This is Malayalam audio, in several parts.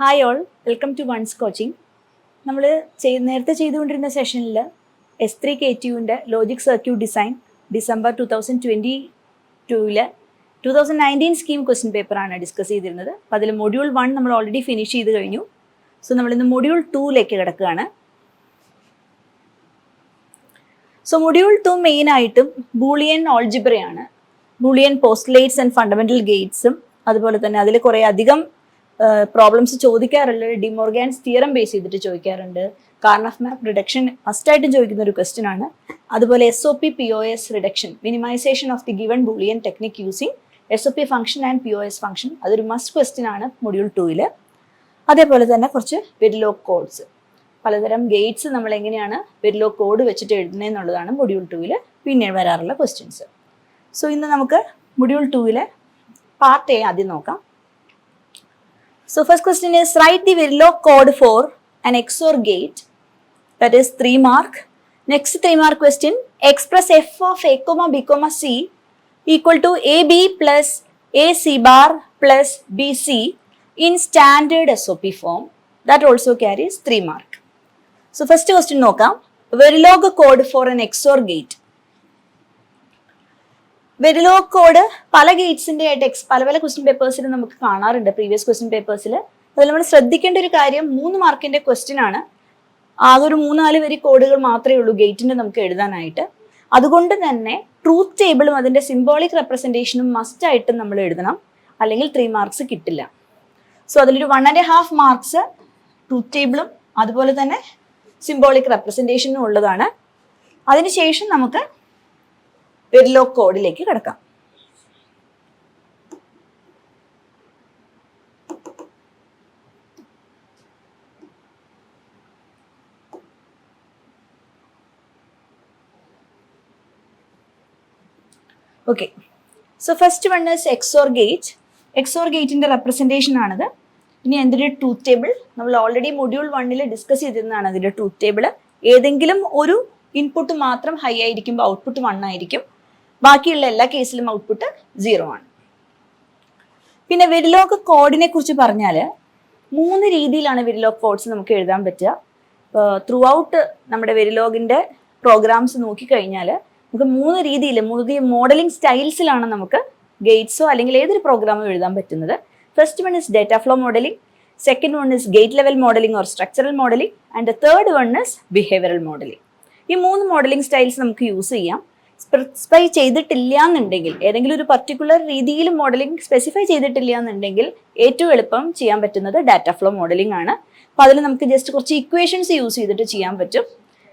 Hi all, welcome to one's coaching. നമ്മൾ നേരത്തെ ചെയ്തുകൊണ്ടിരുന്ന സെഷനിൽ S3 KTUവിൻ്റെ logic circuit design December 2022 2019 scheme question പേപ്പറാണ് ഡിസ്കസ് ചെയ്തിരുന്നത്. അപ്പോൾ അതിൽ മൊഡ്യൂൾ 1 നമ്മൾ ഓൾറെഡി ഫിനിഷ് ചെയ്ത് കഴിഞ്ഞു. സോ നമ്മളിന്ന് മൊഡ്യൂൾ 2ലേക്ക് കിടക്കുകയാണ്. സോ മൊഡ്യൂൾ 2 മെയിനായിട്ടും ബൂളിയൻ ഓൾജിബ്രയാണ്. ബൂളിയൻ പോസ്റ്റ്ലേറ്റ്സ് ആൻഡ് ഫണ്ടമെൻ്റൽ ഗേറ്റ്സും അതുപോലെ തന്നെ അതിൽ കുറേ അധികം പ്രോബ്ലംസ് ചോദിക്കാറുള്ളത് ഡിമോർഗാൻസ് തിയറം ബേസ് ചെയ്തിട്ട് ചോദിക്കാറുണ്ട്. കാർണഫ് മാപ്പ് റിഡക്ഷൻ മസ്റ്റായിട്ടും ചോദിക്കുന്ന ഒരു ക്വസ്റ്റ്യൻ ആണ്. അതുപോലെ SOP POS reduction, minimization of the given Boolean technique using SOP function and POS function, അതൊരു മസ്റ്റ് ക്വസ്റ്റ്യൻ ആണ് മൊഡ്യൂൾ 2. അതേപോലെ തന്നെ കുറച്ച് വെരിലോഗ് കോഡ്സ്, പലതരം ഗേറ്റ്സ് നമ്മൾ എങ്ങനെയാണ് വെരിലോഗ് കോഡ് വെച്ചിട്ട് എഴുതുന്നതെന്നുള്ളതാണ് മൊഡ്യൂൾ 2 പിന്നെ വരാറുള്ള ക്വസ്റ്റ്യൻസ്. സോ ഇന്ന് നമുക്ക് മൊഡ്യൂൾ 2 പാർട്ട് A ആദ്യം നോക്കാം. So first question is, write the Verilog code for an XOR gate, that is 3 mark. Next 3 mark question, express f of a comma b comma c equal to ab plus ac bar plus bc in standard SOP form. That also carries 3 mark. So first question നോക്കാം, Verilog code for an XOR gate. Verilog code പല ഗേറ്റ്സിൻ്റെ ആയിട്ട് പല ക്വസ്റ്റ്യൻ പേപ്പേഴ്സിൽ നമുക്ക് കാണാറുണ്ട്, പ്രീവിയസ് ക്വസ്റ്റ്യൻ പേപ്പേഴ്സിൽ. അതിൽ നമ്മൾ ശ്രദ്ധിക്കേണ്ട ഒരു കാര്യം, 3 മാർക്കിൻ്റെ ക്വസ്റ്റ്യൻ ആണ്. ആകെ ഒരു 3-4 വരി കോഡുകൾ മാത്രമേ ഉള്ളൂ ഗേറ്റിൻ്റെ നമുക്ക് എഴുതാനായിട്ട്. അതുകൊണ്ട് തന്നെ ട്രൂത്ത് ടേബിളും അതിൻ്റെ സിംബോളിക് റെപ്രസെൻറ്റേഷനും മസ്റ്റായിട്ടും നമ്മൾ എഴുതണം, അല്ലെങ്കിൽ 3 മാർക്സ് കിട്ടില്ല. സോ അതിലൊരു 1.5 മാർക്സ് ട്രൂത്ത് ടേബിളും അതുപോലെ തന്നെ സിംബോളിക് റെപ്രസെൻറ്റേഷനും ഉള്ളതാണ്. അതിനുശേഷം നമുക്ക് വെരിലോഗ് കോഡിലേക്ക് കിടക്കാം. Okay, so first one is XOR gate. XOR ഗേറ്റിന്റെ റെപ്രസെൻറ്റേഷൻ ആണിത്. ഇനി എന്തിൻ്റെ ട്രൂത്ത് ടേബിൾ നമ്മൾ ഓൾറെഡി മൊഡ്യൂൾ 1 ഡിസ്കസ് ചെയ്തിരുന്നതാണ്. അതിൻ്റെ ട്രൂത്ത് ടേബിൾ ഏതെങ്കിലും ഒരു ഇൻപുട്ട് മാത്രം ഹൈ ആയിരിക്കുമ്പോൾ ഔട്ട്പുട്ട് 1 ആയിരിക്കും, ബാക്കിയുള്ള എല്ലാ കേസിലും ഔട്ട്പുട്ട് 0 ആണ്. പിന്നെ വെരിലോഗ് കോഡിനെ കുറിച്ച് പറഞ്ഞാൽ 3 രീതിയിലാണ് വെരിലോഗ് കോഡ്സ് നമുക്ക് എഴുതാൻ പറ്റുക. ത്രൂ ഔട്ട് നമ്മുടെ വെരിലോഗിൻ്റെ പ്രോഗ്രാംസ് നോക്കിക്കഴിഞ്ഞാൽ നമുക്ക് 3 രീതിയിൽ 3 മോഡലിംഗ് സ്റ്റൈൽസിലാണ് നമുക്ക് ഗേറ്റ്സോ അല്ലെങ്കിൽ ഏതൊരു പ്രോഗ്രാമോ എഴുതാൻ പറ്റുന്നത്. First one is data flow modelling, second one is gate level modelling or structural modelling, and the third one is behavioural modelling. ഈ 3 മോഡലിംഗ് സ്റ്റൈൽസ് നമുക്ക് യൂസ് ചെയ്യാം. സ്പെസിഫൈ ചെയ്തിട്ടില്ല എന്നുണ്ടെങ്കിൽ, ഏതെങ്കിലും ഒരു പർട്ടിക്കുലർ രീതിയിൽ മോഡലിംഗ് സ്പെസിഫൈ ചെയ്തിട്ടില്ല എന്നുണ്ടെങ്കിൽ ഏറ്റവും എളുപ്പം ചെയ്യാൻ പറ്റുന്നത് ഡാറ്റ ഫ്ലോ മോഡലിംഗ് ആണ്. അപ്പോൾ അതിൽ നമുക്ക് ജസ്റ്റ് കുറച്ച് ഇക്വേഷൻസ് യൂസ് ചെയ്തിട്ട് ചെയ്യാൻ പറ്റും.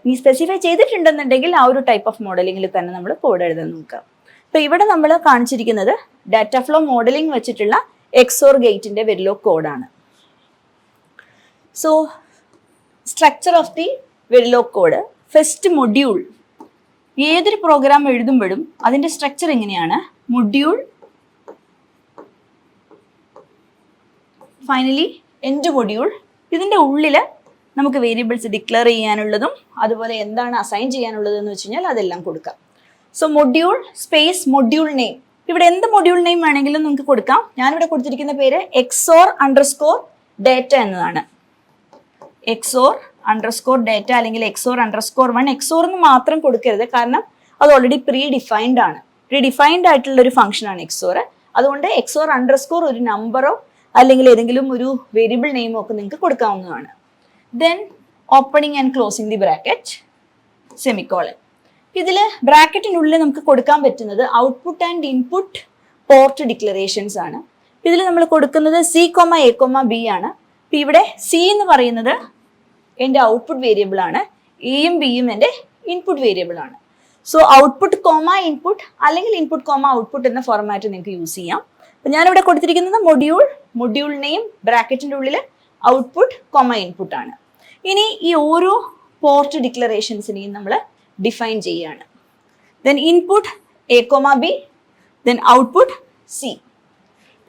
ഇനി സ്പെസിഫൈ ചെയ്തിട്ടുണ്ടെന്നുണ്ടെങ്കിൽ ആ ഒരു ടൈപ്പ് ഓഫ് മോഡലിംഗിൽ തന്നെ നമ്മൾ കോഡ് എഴുതാൻ നോക്കാം. അപ്പോൾ ഇവിടെ നമ്മൾ കാണിച്ചിരിക്കുന്നത് ഡാറ്റ ഫ്ലോ മോഡലിംഗ് വെച്ചിട്ടുള്ള XOR ഗേറ്റിൻ്റെ വെരിലോഗ് കോഡാണ്. So structure of the Verilog code, first module. ഏതൊരു പ്രോഗ്രാം എഴുതുമ്പോഴും അതിൻ്റെ സ്ട്രക്ചർ എങ്ങനെയാണ്? Module, finally end module. ഇതിൻ്റെ ഉള്ളിൽ നമുക്ക് വേരിയബിൾസ് ഡിക്ലെയർ ചെയ്യാനുള്ളതും അതുപോലെ എന്താണ് അസൈൻ ചെയ്യാനുള്ളതെന്ന് വെച്ച് കഴിഞ്ഞാൽ അതെല്ലാം കൊടുക്കാം. So module space module name. ഇവിടെ എന്ത് മൊഡ്യൂൾ നെയിം വേണമെങ്കിലും നിങ്ങൾക്ക് കൊടുക്കാം. ഞാനിവിടെ കൊടുത്തിരിക്കുന്ന പേര് XOR_ ഡേറ്റ എന്നതാണ്. XOR_ ഡേറ്റ അല്ലെങ്കിൽ XOR_1. XOR എന്ന് മാത്രം കൊടുക്കരുത്, കാരണം അത് ഓൾറെഡി പ്രീ ഡിഫൈൻഡ് ആണ്. പ്രീ ഡിഫൈൻഡ് ആയിട്ടുള്ള ഒരു ഫംഗ്ഷനാണ് XOR. അതുകൊണ്ട് XOR_ ഒരു നമ്പറോ അല്ലെങ്കിൽ ഏതെങ്കിലും ഒരു വേരിയബിൾ നെയിമോ ഒക്കെ നിങ്ങൾക്ക് കൊടുക്കാവുന്നതാണ്. Then opening and closing the bracket, semicolon. ഇതിൽ ബ്രാക്കറ്റിനുള്ളിൽ നമുക്ക് കൊടുക്കാൻ പറ്റുന്നത് output and input port declarations ആണ്. ഇതിൽ നമ്മൾ കൊടുക്കുന്നത് C, A, B ആണ്. ഇപ്പം ഇവിടെ C എന്ന് പറയുന്നത് എൻ്റെ ഔട്ട്പുട്ട് വേരിയബിൾ ആണ്, എയും ബിയും എൻ്റെ ഇൻപുട്ട് വേരിയബിൾ ആണ്. സോ ഔട്ട്പുട്ട് ഇൻപുട്ട് അല്ലെങ്കിൽ ഇൻപുട്ട് ഔട്ട്പുട്ട് എന്ന ഫോർമാറ്റ് നിങ്ങൾക്ക് യൂസ് ചെയ്യാം. അപ്പം ഞാനിവിടെ കൊടുത്തിരിക്കുന്നത് മൊഡ്യൂൾ നെയിം ബ്രാക്കറ്റിൻ്റെ ഉള്ളിൽ ഔട്ട്പുട്ട് ഇൻപുട്ട് ആണ്. ഇനി ഈ ഓരോ പോർട്ട് ഡിക്ലറേഷൻസിനെയും നമ്മൾ ഡിഫൈൻ ചെയ്യുകയാണ്. Then input A, B, then output C.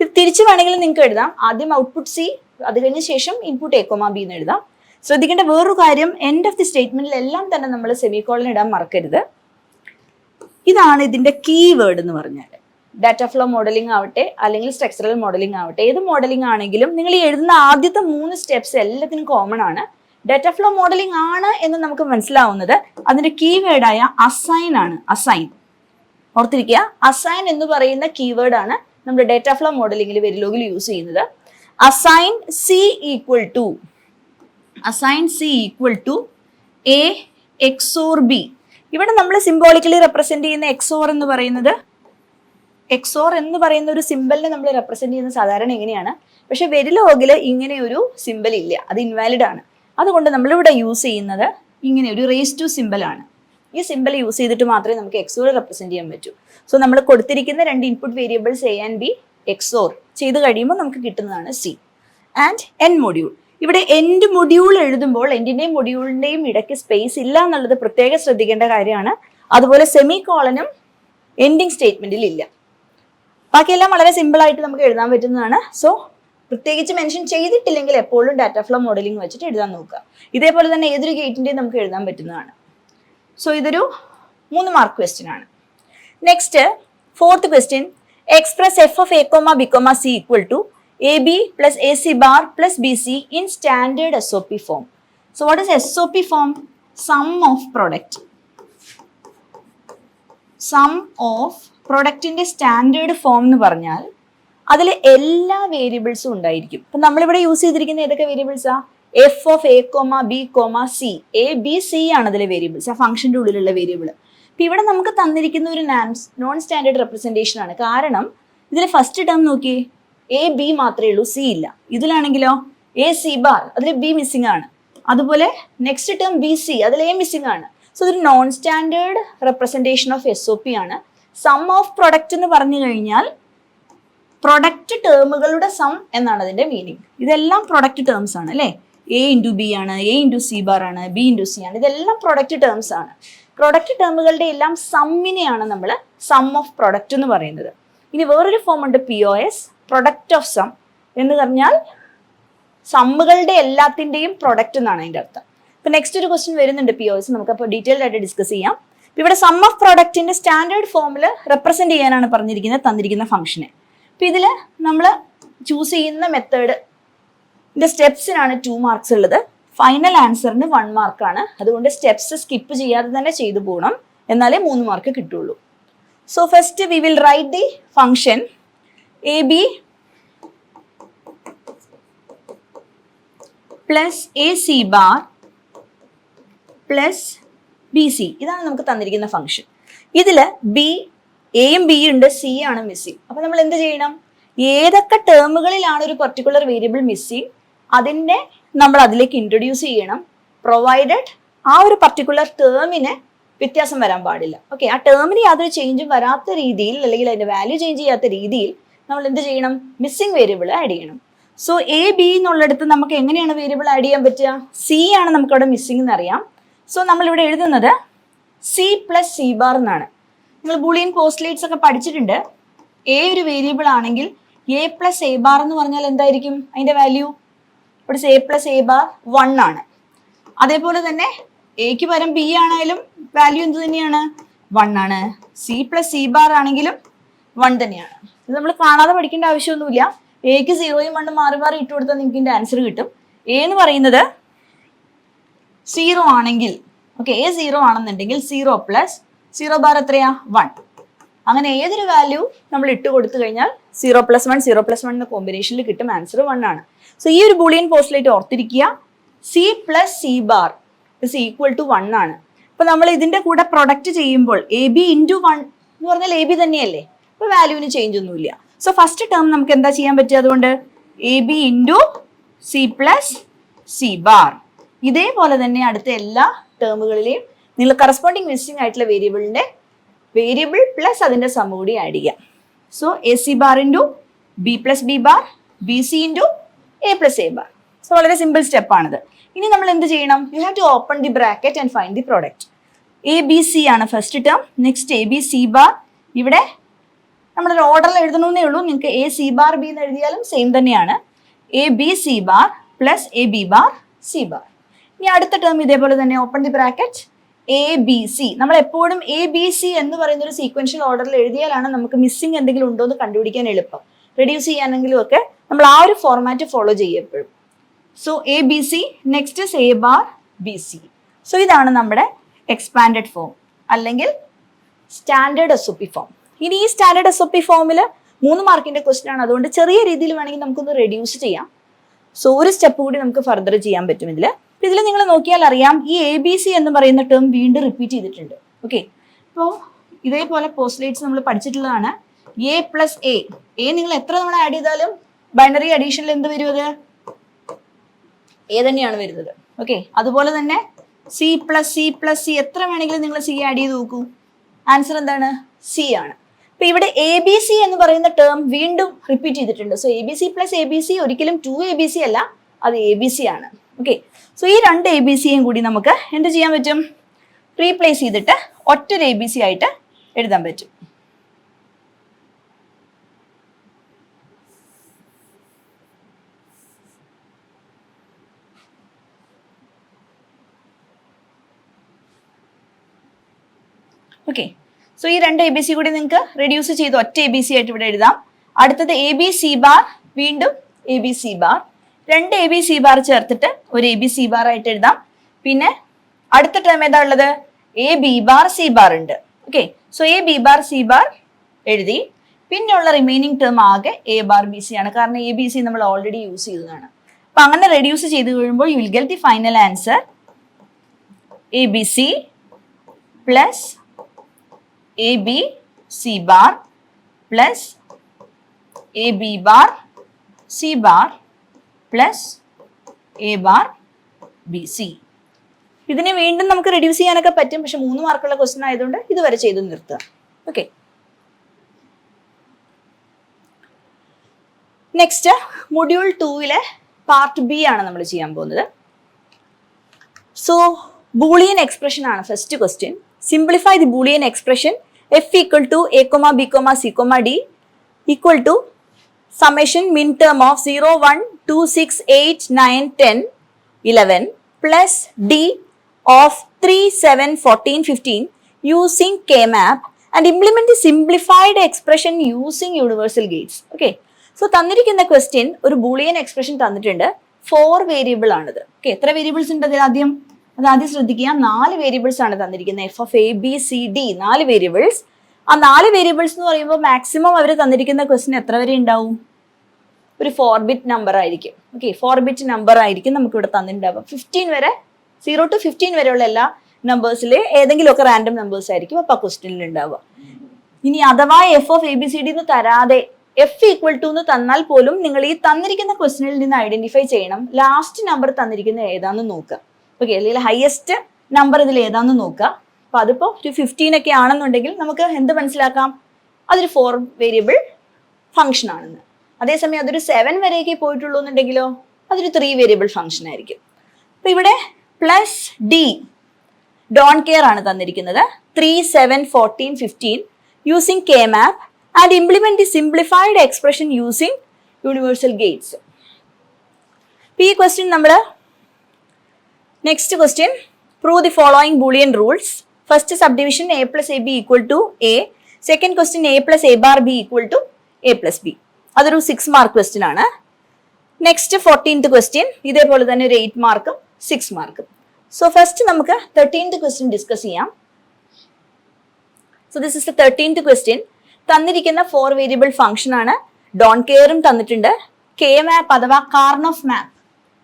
ഇത് തിരിച്ച് വേണമെങ്കിൽ നിങ്ങൾക്ക് എഴുതാം. ആദ്യം ഔട്ട്പുട്ട് C, അത് കഴിഞ്ഞ ശേഷം ഇൻപുട്ട് A, B എന്ന് എഴുതാം. ശ്രദ്ധിക്കേണ്ട വേറൊരു കാര്യം, എൻഡ് ഓഫ് ദി സ്റ്റേറ്റ്മെന്റിൽ എല്ലാം തന്നെ നമ്മൾ സെമിക്കോളൻ ഇടാൻ മറക്കരുത്. ഇതാണ് ഇതിൻ്റെ കീവേഡ് എന്ന് പറഞ്ഞാൽ. ഡാറ്റ ഫ്ലോ മോഡലിംഗ് ആവട്ടെ അല്ലെങ്കിൽ സ്ട്രക്ചറൽ മോഡലിംഗ് ആവട്ടെ, ഏത് മോഡലിംഗ് ആണെങ്കിലും നിങ്ങൾ ഈ എഴുതുന്ന ആദ്യത്തെ 3 സ്റ്റെപ്സ് എല്ലാത്തിനും കോമൺ ആണ്. ഡാറ്റ ഫ്ലോ മോഡലിംഗ് ആണ് എന്ന് നമുക്ക് മനസ്സിലാവുന്നത് അതിന്റെ കീവേഡായ അസൈൻ ആണ്. അസൈൻ ഓർത്തിരിക്കുക, അസൈൻ എന്ന് പറയുന്ന കീവേഡ് ആണ് നമ്മുടെ ഡാറ്റ ഫ്ലോ മോഡലിംഗിൽ വെരിലോഗിൽ യൂസ് ചെയ്യുന്നത്. Assign C equal to A XOR B. ഇവിടെ നമ്മൾ സിംബോളിക്കലി റെപ്രസെന്റ് ചെയ്യുന്ന എക്സോർ എന്ന് പറയുന്ന ഒരു സിമ്പലിനെ നമ്മൾ റെപ്രസെന്റ് ചെയ്യുന്നത് സാധാരണ എങ്ങനെയാണ്, പക്ഷെ വെരിലോഗിൽ ഇങ്ങനെ ഒരു സിമ്പൽ ഇല്ല, അത് ഇൻവാലിഡ് ആണ്. അതുകൊണ്ട് നമ്മളിവിടെ യൂസ് ചെയ്യുന്നത് ഇങ്ങനെ ഒരു റേസ് ടു സിമ്പൽ ആണ്. ഈ സിമ്പൽ യൂസ് ചെയ്തിട്ട് മാത്രമേ നമുക്ക് എക്സോർ റെപ്രസെന്റ് ചെയ്യാൻ പറ്റൂ. സോ നമ്മൾ കൊടുത്തിരിക്കുന്ന 2 input variables A and B XOR ചെയ്ത് കഴിയുമ്പോൾ നമുക്ക് കിട്ടുന്നതാണ് സി. And end module. ഇവിടെ എൻഡ് മൊഡ്യൂൾ എഴുതുമ്പോൾ എൻഡിന്റെയും മൊഡ്യൂളിന്റെയും ഇടയ്ക്ക് സ്പേസ് ഇല്ല എന്നുള്ളത് പ്രത്യേകം ശ്രദ്ധിക്കേണ്ട കാര്യമാണ്. അതുപോലെ സെമി കോളനും എൻഡിങ് സ്റ്റേറ്റ്മെന്റിൽ ഇല്ല. ബാക്കിയെല്ലാം വളരെ സിമ്പിൾ ആയിട്ട് നമുക്ക് എഴുതാൻ പറ്റുന്നതാണ്. സോ പ്രത്യേകിച്ച് മെൻഷൻ ചെയ്തിട്ടില്ലെങ്കിൽ എപ്പോഴും ഡാറ്റ ഫ്ലോ മോഡലിംഗ് വെച്ചിട്ട് എഴുതാൻ നോക്കുക. ഇതേപോലെ തന്നെ ഏതൊരു ഗേറ്റിന്റെയും നമുക്ക് എഴുതാൻ പറ്റുന്നതാണ്. സോ ഇതൊരു 3 മാർക്ക് ക്വസ്റ്റ്യൻ ആണ്. Next 4th question, express F of A comma B comma C equal to A B plus A C bar plus B C in standard SOP form. So what is SOP form? Sum of product. Sum of പ്രൊഡക്റ്റിന്റെ സ്റ്റാൻഡേർഡ് ഫോം എന്ന് പറഞ്ഞാൽ അതിൽ എല്ലാ വേരിയബിൾസും ഉണ്ടായിരിക്കും. ഇപ്പൊ നമ്മളിവിടെ യൂസ് ചെയ്തിരിക്കുന്ന ഏതൊക്കെ വേരിയബിൾസാ? F of A comma B comma C. A B C ആണ് അതിലെ വേരിയബിൾസ്, ആ ഫംഗ്ഷന്റെ ഉള്ളിലുള്ള വേരിയബിൾ. ഇപ്പൊ ഇവിടെ നമുക്ക് തന്നിരിക്കുന്ന ഒരു നോൺ സ്റ്റാൻഡേർഡ് റെപ്രസെന്റേഷൻ ആണ്. കാരണം ഇതിലെ ഫസ്റ്റ് ടേം നോക്കിയേ, എ ബി മാത്രമേ ഉള്ളൂ, സി ഇല്ല. ഇതിലാണെങ്കിലോ എ സി ബാർ, അതിൽ ബി മിസ്സിംഗ് ആണ്. അതുപോലെ നെക്സ്റ്റ് ടേം ബി സി, അതിൽ എ മിസ്സിംഗ് ആണ്. സോ ഇതൊരു non standard representation of SOP ആണ്. സം ഓഫ് പ്രൊഡക്റ്റ് എന്ന് പറഞ്ഞു കഴിഞ്ഞാൽ പ്രൊഡക്റ്റ് ടേമുകളുടെ സം എന്നാണ് അതിന്റെ മീനിങ്. ഇതെല്ലാം പ്രൊഡക്റ്റ് ടേംസ് ആണ് അല്ലേ? എ ഇൻറ്റു ബി ആണ്, എ ഇൻറ്റു സി ബാർ ആണ്, ബി ഇൻറ്റു സി ആണ്. ഇതെല്ലാം പ്രൊഡക്റ്റ് ടേംസ് ആണ്. പ്രൊഡക്റ്റ് ടേമുകളുടെ എല്ലാം സമ്മിനെയാണ് നമ്മൾ സം ഓഫ് പ്രൊഡക്റ്റ് എന്ന് പറയുന്നത്. ഇനി വേറൊരു ഫോം ഉണ്ട് POS, പ്രൊഡക്റ്റ് ഓഫ് സം എന്ന് പറഞ്ഞാൽ സമ്മുകളുടെ എല്ലാത്തിൻ്റെയും പ്രൊഡക്റ്റ് എന്നാണ് അതിൻ്റെ അർത്ഥം. ഇപ്പൊ നെക്സ്റ്റ് ഒരു ക്വസ്റ്റ്യൻ വരുന്നുണ്ട് POS, നമുക്കപ്പോൾ ഡീറ്റെയിൽഡ് ആയിട്ട് ഡിസ്കസ് ചെയ്യാം. ഇവിടെ സം ഓഫ് പ്രൊഡക്റ്റിന്റെ സ്റ്റാൻഡേർഡ് ഫോമിൽ റെപ്രസെന്റ് ചെയ്യാനാണ് പറഞ്ഞിരിക്കുന്നത് തന്നിരിക്കുന്ന ഫംഗ്ഷനെ. അപ്പൊ ഇതിൽ നമ്മൾ ചൂസ് ചെയ്യുന്ന മെത്തേഡിന്റെ സ്റ്റെപ്സിനാണ് 2 മാർക്സ് ഉള്ളത്. ഫൈനൽ ആൻസറിന് 1 മാർക്കാണ്. അതുകൊണ്ട് സ്റ്റെപ്സ് സ്കിപ്പ് ചെയ്യാതെ തന്നെ ചെയ്തു പോകണം, എന്നാലേ 3 മാർക്ക് കിട്ടുള്ളൂ. So first we will write the function A B plus A C bar plus B C. ഇതാണ് നമുക്ക് തന്നിരിക്കുന്ന ഫംഗ്ഷൻ. ഇതില് എയും ബിയും ഉണ്ട്, സി ആണ് മിസ്സിംഗ്. അപ്പൊ നമ്മൾ എന്ത് ചെയ്യണം? ഏതൊക്കെ ടേമുകളിലാണ് ഒരു പെർട്ടിക്കുലർ വേരിയബിൾ മിസ്സിംഗ് അതിനെ നമ്മൾ അതിലേക്ക് ഇൻട്രൊഡ്യൂസ് ചെയ്യണം, പ്രൊവൈഡഡ് ആ ഒരു പർട്ടിക്കുലർ ടേമിന് വ്യത്യാസം വരാൻ പാടില്ല. ഓക്കെ, ആ ടേമിന് യാതൊരു ചേഞ്ചും വരാത്ത രീതിയിൽ അല്ലെങ്കിൽ അതിന്റെ വാല്യൂ ചേഞ്ച് ചെയ്യാത്ത രീതിയിൽ നമ്മൾ എന്ത് ചെയ്യണം? മിസ്സിംഗ് വേരിയബിൾ ആഡ് ചെയ്യണം. സോ എ ബി എന്നുള്ളിടത്ത് നമുക്ക് എങ്ങനെയാണ് വേരിയബിൾ ആഡ് ചെയ്യാൻ പറ്റുക? സി ആണ് നമുക്ക് അവിടെ മിസ്സിംഗ് എന്ന് അറിയാം. സോ നമ്മളിവിടെ എഴുതുന്നത് സി പ്ലസ് സി ബാർ എന്നാണ്. നിങ്ങൾ ബൂളിയൻ പോസ്റ്റ്ലേറ്റ്സ് ഒക്കെ പഠിച്ചിട്ടുണ്ട്. എ ഒരു വേരിയബിൾ ആണെങ്കിൽ എ പ്ലസ് എ ബാർ എന്ന് പറഞ്ഞാൽ എന്തായിരിക്കും അതിന്റെ വാല്യൂ? ഇവിടെ എ പ്ലസ് എ ബാർ 1 ആണ്. അതേപോലെ തന്നെ എക്ക് പകരം ബി ആണെങ്കിലും വാല്യൂ എന്ത് തന്നെയാണ്? 1 ആണ്. സി പ്ലസ് സി ബാർ ആണെങ്കിലും 1 തന്നെയാണ്. ഇത് നമ്മൾ കാണാതെ പഠിക്കേണ്ട ആവശ്യമൊന്നുമില്ല. എക്ക് 0യും 1ഉം മാറി മാറി ഇട്ട് കൊടുത്താൽ നിങ്ങൾക്ക് ഇതിന്റെ ആൻസർ കിട്ടും. എ എന്ന് പറയുന്നത് 0 ആണെങ്കിൽ, ഓക്കെ, എ 0 ആണെന്നുണ്ടെങ്കിൽ 0 പ്ലസ് 0 ബാർ എത്രയാ? 1. അങ്ങനെ ഏതൊരു വാല്യൂ നമ്മൾ ഇട്ട് കൊടുത്തു കഴിഞ്ഞാൽ 0 പ്ലസ് 1 0 പ്ലസ് 1 എന്ന കോമ്പിനേഷനിൽ കിട്ടും, ആൻസർ 1 ആണ്. സോ ഈ ഒരു ബൂളിയൻ പോസ്റ്റ്ലേറ്റ് ഓർത്തിരിക്കുക. C plus C bar is equal to 1 ആണ്. അപ്പൊ നമ്മൾ ഇതിന്റെ കൂടെ പ്രൊഡക്റ്റ് ചെയ്യുമ്പോൾ എ ബി ഇൻറ്റു 1 എന്ന് പറഞ്ഞാൽ എ ബി തന്നെയല്ലേ, അപ്പൊ വാല്യൂവിന് ചേഞ്ച് ഒന്നുമില്ല. സോ ഫസ്റ്റ് ടേം നമുക്ക് എന്താ ചെയ്യാൻ പറ്റുക? അതുകൊണ്ട് A B into C plus C bar. ഇതേപോലെ തന്നെ അടുത്ത എല്ലാ ടേമുകളിലെയും നിങ്ങൾ കറസ്പോണ്ടിങ് മിസ്സിംഗ് ആയിട്ടുള്ള വേരിയബിൾ പ്ലസ് അതിന്റെ സം കൂടി ആഡ് ചെയ്യാം. So A C bar into B plus B bar, B C into A plus A bar. So വളരെ സിമ്പിൾ സ്റ്റെപ്പാണിത്. ഇനി നമ്മൾ എന്ത് ചെയ്യണം? You have to open the bracket and find the product. A B C ആണ് first term. Next A B C bar. ഇവിടെ നമ്മളൊരു ഓർഡറിൽ എഴുതണമെന്നേ ഉള്ളൂ. നിങ്ങൾക്ക് എ സി ബാർ ബി എന്ന് എഴുതിയാലും സെയിം തന്നെയാണ്. A B C bar plus A B bar C bar. ഇനി അടുത്ത ടേം ഇതേപോലെ തന്നെ ഓപ്പൺ ദി ബ്രാക്കറ്റ്. ABC. നമ്മൾ എപ്പോഴും ABC എന്ന് പറയുന്ന ഒരു സീക്വൻഷ്യൽ ഓർഡറിൽ എഴുതിയാലാണ് നമുക്ക് മിസ്സിംഗ് എന്തെങ്കിലും ഉണ്ടോ എന്ന് കണ്ടുപിടിക്കാൻ എളുപ്പം. റെഡ്യൂസ് ചെയ്യാനെങ്കിലും ഒക്കെ നമ്മൾ ആ ഒരു ഫോർമാറ്റ് ഫോളോ ചെയ്യപ്പെടും. So ABC, next is A bar BC. So ഇതാണ് നമ്മുടെ എക്സ്പാൻഡഡ് ഫോം അല്ലെങ്കിൽ സ്റ്റാൻഡേർഡ് SOP ഫോം. ഇനി ഈ സ്റ്റാൻഡേർഡ് SOP ഫോമിൽ 3 മാർക്കിന്റെ ക്വസ്റ്റ്യൻ ആണ്, അതുകൊണ്ട് ചെറിയ രീതിയിൽ വേണമെങ്കിൽ നമുക്കൊന്ന് റെഡ്യൂസ് ചെയ്യാം. സോ ഒരു സ്റ്റെപ്പ് കൂടി നമുക്ക് ഫർദർ ചെയ്യാൻ പറ്റും ഇതിൽ. ഇതിൽ നിങ്ങൾ നോക്കിയാൽ അറിയാം ഈ ABC എന്ന് പറയുന്ന ടേം വീണ്ടും റിപ്പീറ്റ് ചെയ്തിട്ടുണ്ട്. ഓക്കെ, അപ്പോൾ ഇതേപോലെ പോസ്റ്റ്ലേറ്റ്സ് നമ്മൾ പഠിച്ചിട്ടുള്ളതാണ്. A പ്ലസ് A നിങ്ങൾ എത്ര തവണ ആഡ് ചെയ്താലും ബൈനറി അഡീഷനിൽ എന്ത് വരും? അത് A തന്നെയാണ് വരുന്നത്. ഓക്കെ, അതുപോലെ തന്നെ C പ്ലസ് C എത്ര വേണമെങ്കിലും നിങ്ങൾ C ആഡ് ചെയ്ത് നോക്കൂ, ആൻസർ എന്താണ്? C ആണ്. അപ്പൊ ഇവിടെ ABC എന്ന് പറയുന്ന ടേം വീണ്ടും റിപ്പീറ്റ് ചെയ്തിട്ടുണ്ട്. സോ ABC പ്ലസ് ABC ഒരിക്കലും 2ABC അല്ല, അത് ABC ആണ്. ഓക്കെ, സോ ഈ 2 ABCയും കൂടി നമുക്ക് എന്ത് ചെയ്യാൻ പറ്റും? റീപ്ലേസ് ചെയ്തിട്ട് ഒറ്റൊരു ABC ആയിട്ട് എഴുതാൻ പറ്റും. ഓക്കെ, സോ ഈ 2 ABC കൂടി നിങ്ങൾക്ക് റെഡ്യൂസ് ചെയ്ത് ഒറ്റ ABC ആയിട്ട് ഇവിടെ എഴുതാം. അടുത്തത് ABC ബാർ, വീണ്ടും ABC ബാർ, 2 ABC ബാർ ചേർത്തിട്ട് ഒരു ABC ബാർ ആയിട്ട് എഴുതാം. പിന്നെ അടുത്ത ടേം ഏതാ ഉള്ളത്? AB ബാർ C ബാർ ഉണ്ട്. Okay, so AB bar C bar എഴുതി. പിന്നെയുള്ള റിമൈനിങ് ടേം ആകെ A ബാർ BC ആണ്, കാരണം ABC നമ്മൾ ഓൾറെഡി യൂസ് ചെയ്തതാണ്. അപ്പൊ അങ്ങനെ റെഡ്യൂസ് ചെയ്ത് കഴിയുമ്പോൾ you will get the final answer ABC plus AB C bar plus AB bar C bar plus A bar BC. ഇതിനെ വീണ്ടും നമുക്ക് റെഡ്യൂസ് ചെയ്യാനൊക്കെ പറ്റും, പക്ഷെ 3 മാർക്കുള്ള ക്വസ്റ്റ്യൻ ആയതുകൊണ്ട് ഇതുവരെ ചെയ്ത് നിർത്തുക. Okay, next module 2 part B ആണ് നമ്മൾ ചെയ്യാൻ പോകുന്നത്. സോ ബൂളിയൻ എക്സ്പ്രഷൻ ആണ് first question. Simplify the Boolean expression f equal to a comma b comma c comma d equal to summation min term of 0, 1, 2, 6, 8, 9, 10, 11 plus d of 3, 7, 14, 15 using K-map and implement the simplified expression using universal gates. Okay, so തന്നിരിക്കുന്ന ക്വസ്റ്റ്യൻ ഒരു ബൂളിയൻ എക്സ്പ്രഷൻ തന്നിട്ടുണ്ട്. 4 വേരിയബിൾ ആണിത്. ഓക്കെ, എത്ര വേരിയബിൾസ് ഉണ്ട് അതിൽ? ആദ്യം ശ്രദ്ധിക്കുക, 4 വേരിയബിൾസ് ആണ് തന്നിരിക്കുന്നത്. f of a b c d 4 variables. ആ 4 വേരിയബിൾസ് എന്ന് പറയുമ്പോൾ മാക്സിമം അവർ തന്നിരിക്കുന്ന ക്വസ്റ്റ്യൻ എത്ര വരെ ഉണ്ടാവും? ഒരു 4 ബിറ്റ് നമ്പർ ആയിരിക്കും. ഓക്കെ, 4 ബിറ്റ് നമ്പർ ആയിരിക്കും നമുക്ക് ഇവിടെ തന്നിട്ടുണ്ടാവുക. 15 വരെ, 0 to 15 വരെയുള്ള എല്ലാ നമ്പേഴ്സിലെ ഏതെങ്കിലുമൊക്കെ റാൻഡം നമ്പേഴ്സ് ആയിരിക്കും അപ്പോൾ ആ ക്വസ്റ്റ്യനിൽ ഉണ്ടാവുക. ഇനി അഥവാ f of a b c d എന്ന് തരാതെ f ഈക്വൽ ടു എന്ന് തന്നാൽ പോലും നിങ്ങൾ ഈ തന്നിരിക്കുന്ന ക്വസ്റ്റ്യനിൽ നിന്ന് ഐഡന്റിഫൈ ചെയ്യണം ലാസ്റ്റ് നമ്പർ തന്നിരിക്കുന്നത് ഏതാണെന്ന് നോക്കുക. ഓക്കെ, അല്ലെങ്കിൽ ഹയസ്റ്റ് നമ്പർ ഇതിൽ ഏതാണെന്ന് നോക്കുക. അപ്പൊ അതിപ്പോ ഒരു 15 ഒക്കെ ആണെന്നുണ്ടെങ്കിൽ നമുക്ക് എന്ത് മനസ്സിലാക്കാം? അതൊരു 4 വേരിയബിൾ ഫംഗ്ഷൻ ആണെന്ന്. അതേസമയം അതൊരു 7 വരെയൊക്കെ പോയിട്ടുള്ളൂ എന്നുണ്ടെങ്കിലോ അതൊരു 3 വേരിയബിൾ ഫംഗ്ഷൻ ആയിരിക്കും. അപ്പൊ ഇവിടെ പ്ലസ് ഡി ഡോൺ കെയർ ആണ് തന്നിരിക്കുന്നത്. 3, 7, 14, 15 using K map and implement the simplified expression using universal Gates. ഈ ക്വസ്റ്റ്യൻ നമ്മൾ next question, prove the following Boolean rules. First subdivision a plus ab equal to a. Second question a plus a bar b equal to a plus b. അതൊരു 6 മാർക്ക് ക്വസ്റ്റ്യൻ ആണ്. നെക്സ്റ്റ് 14th ക്വസ്റ്റ്യൻ ഇതേപോലെ തന്നെ ഒരു 8 മാർക്കും 6 മാർക്കും. സോ ഫസ്റ്റ് നമുക്ക് 13th ക്വസ്റ്റ്യൻ ഡിസ്കസ് ചെയ്യാം. So this is the 13th question. തന്നിരിക്കുന്ന 4 വേരിയബിൾ ഫംഗ്ഷൻ ആണ്. ഡോൺ കെയറും തന്നിട്ടുണ്ട്. കെ മാപ്പ് അഥവാ കാർണോഫ് മാപ്പ്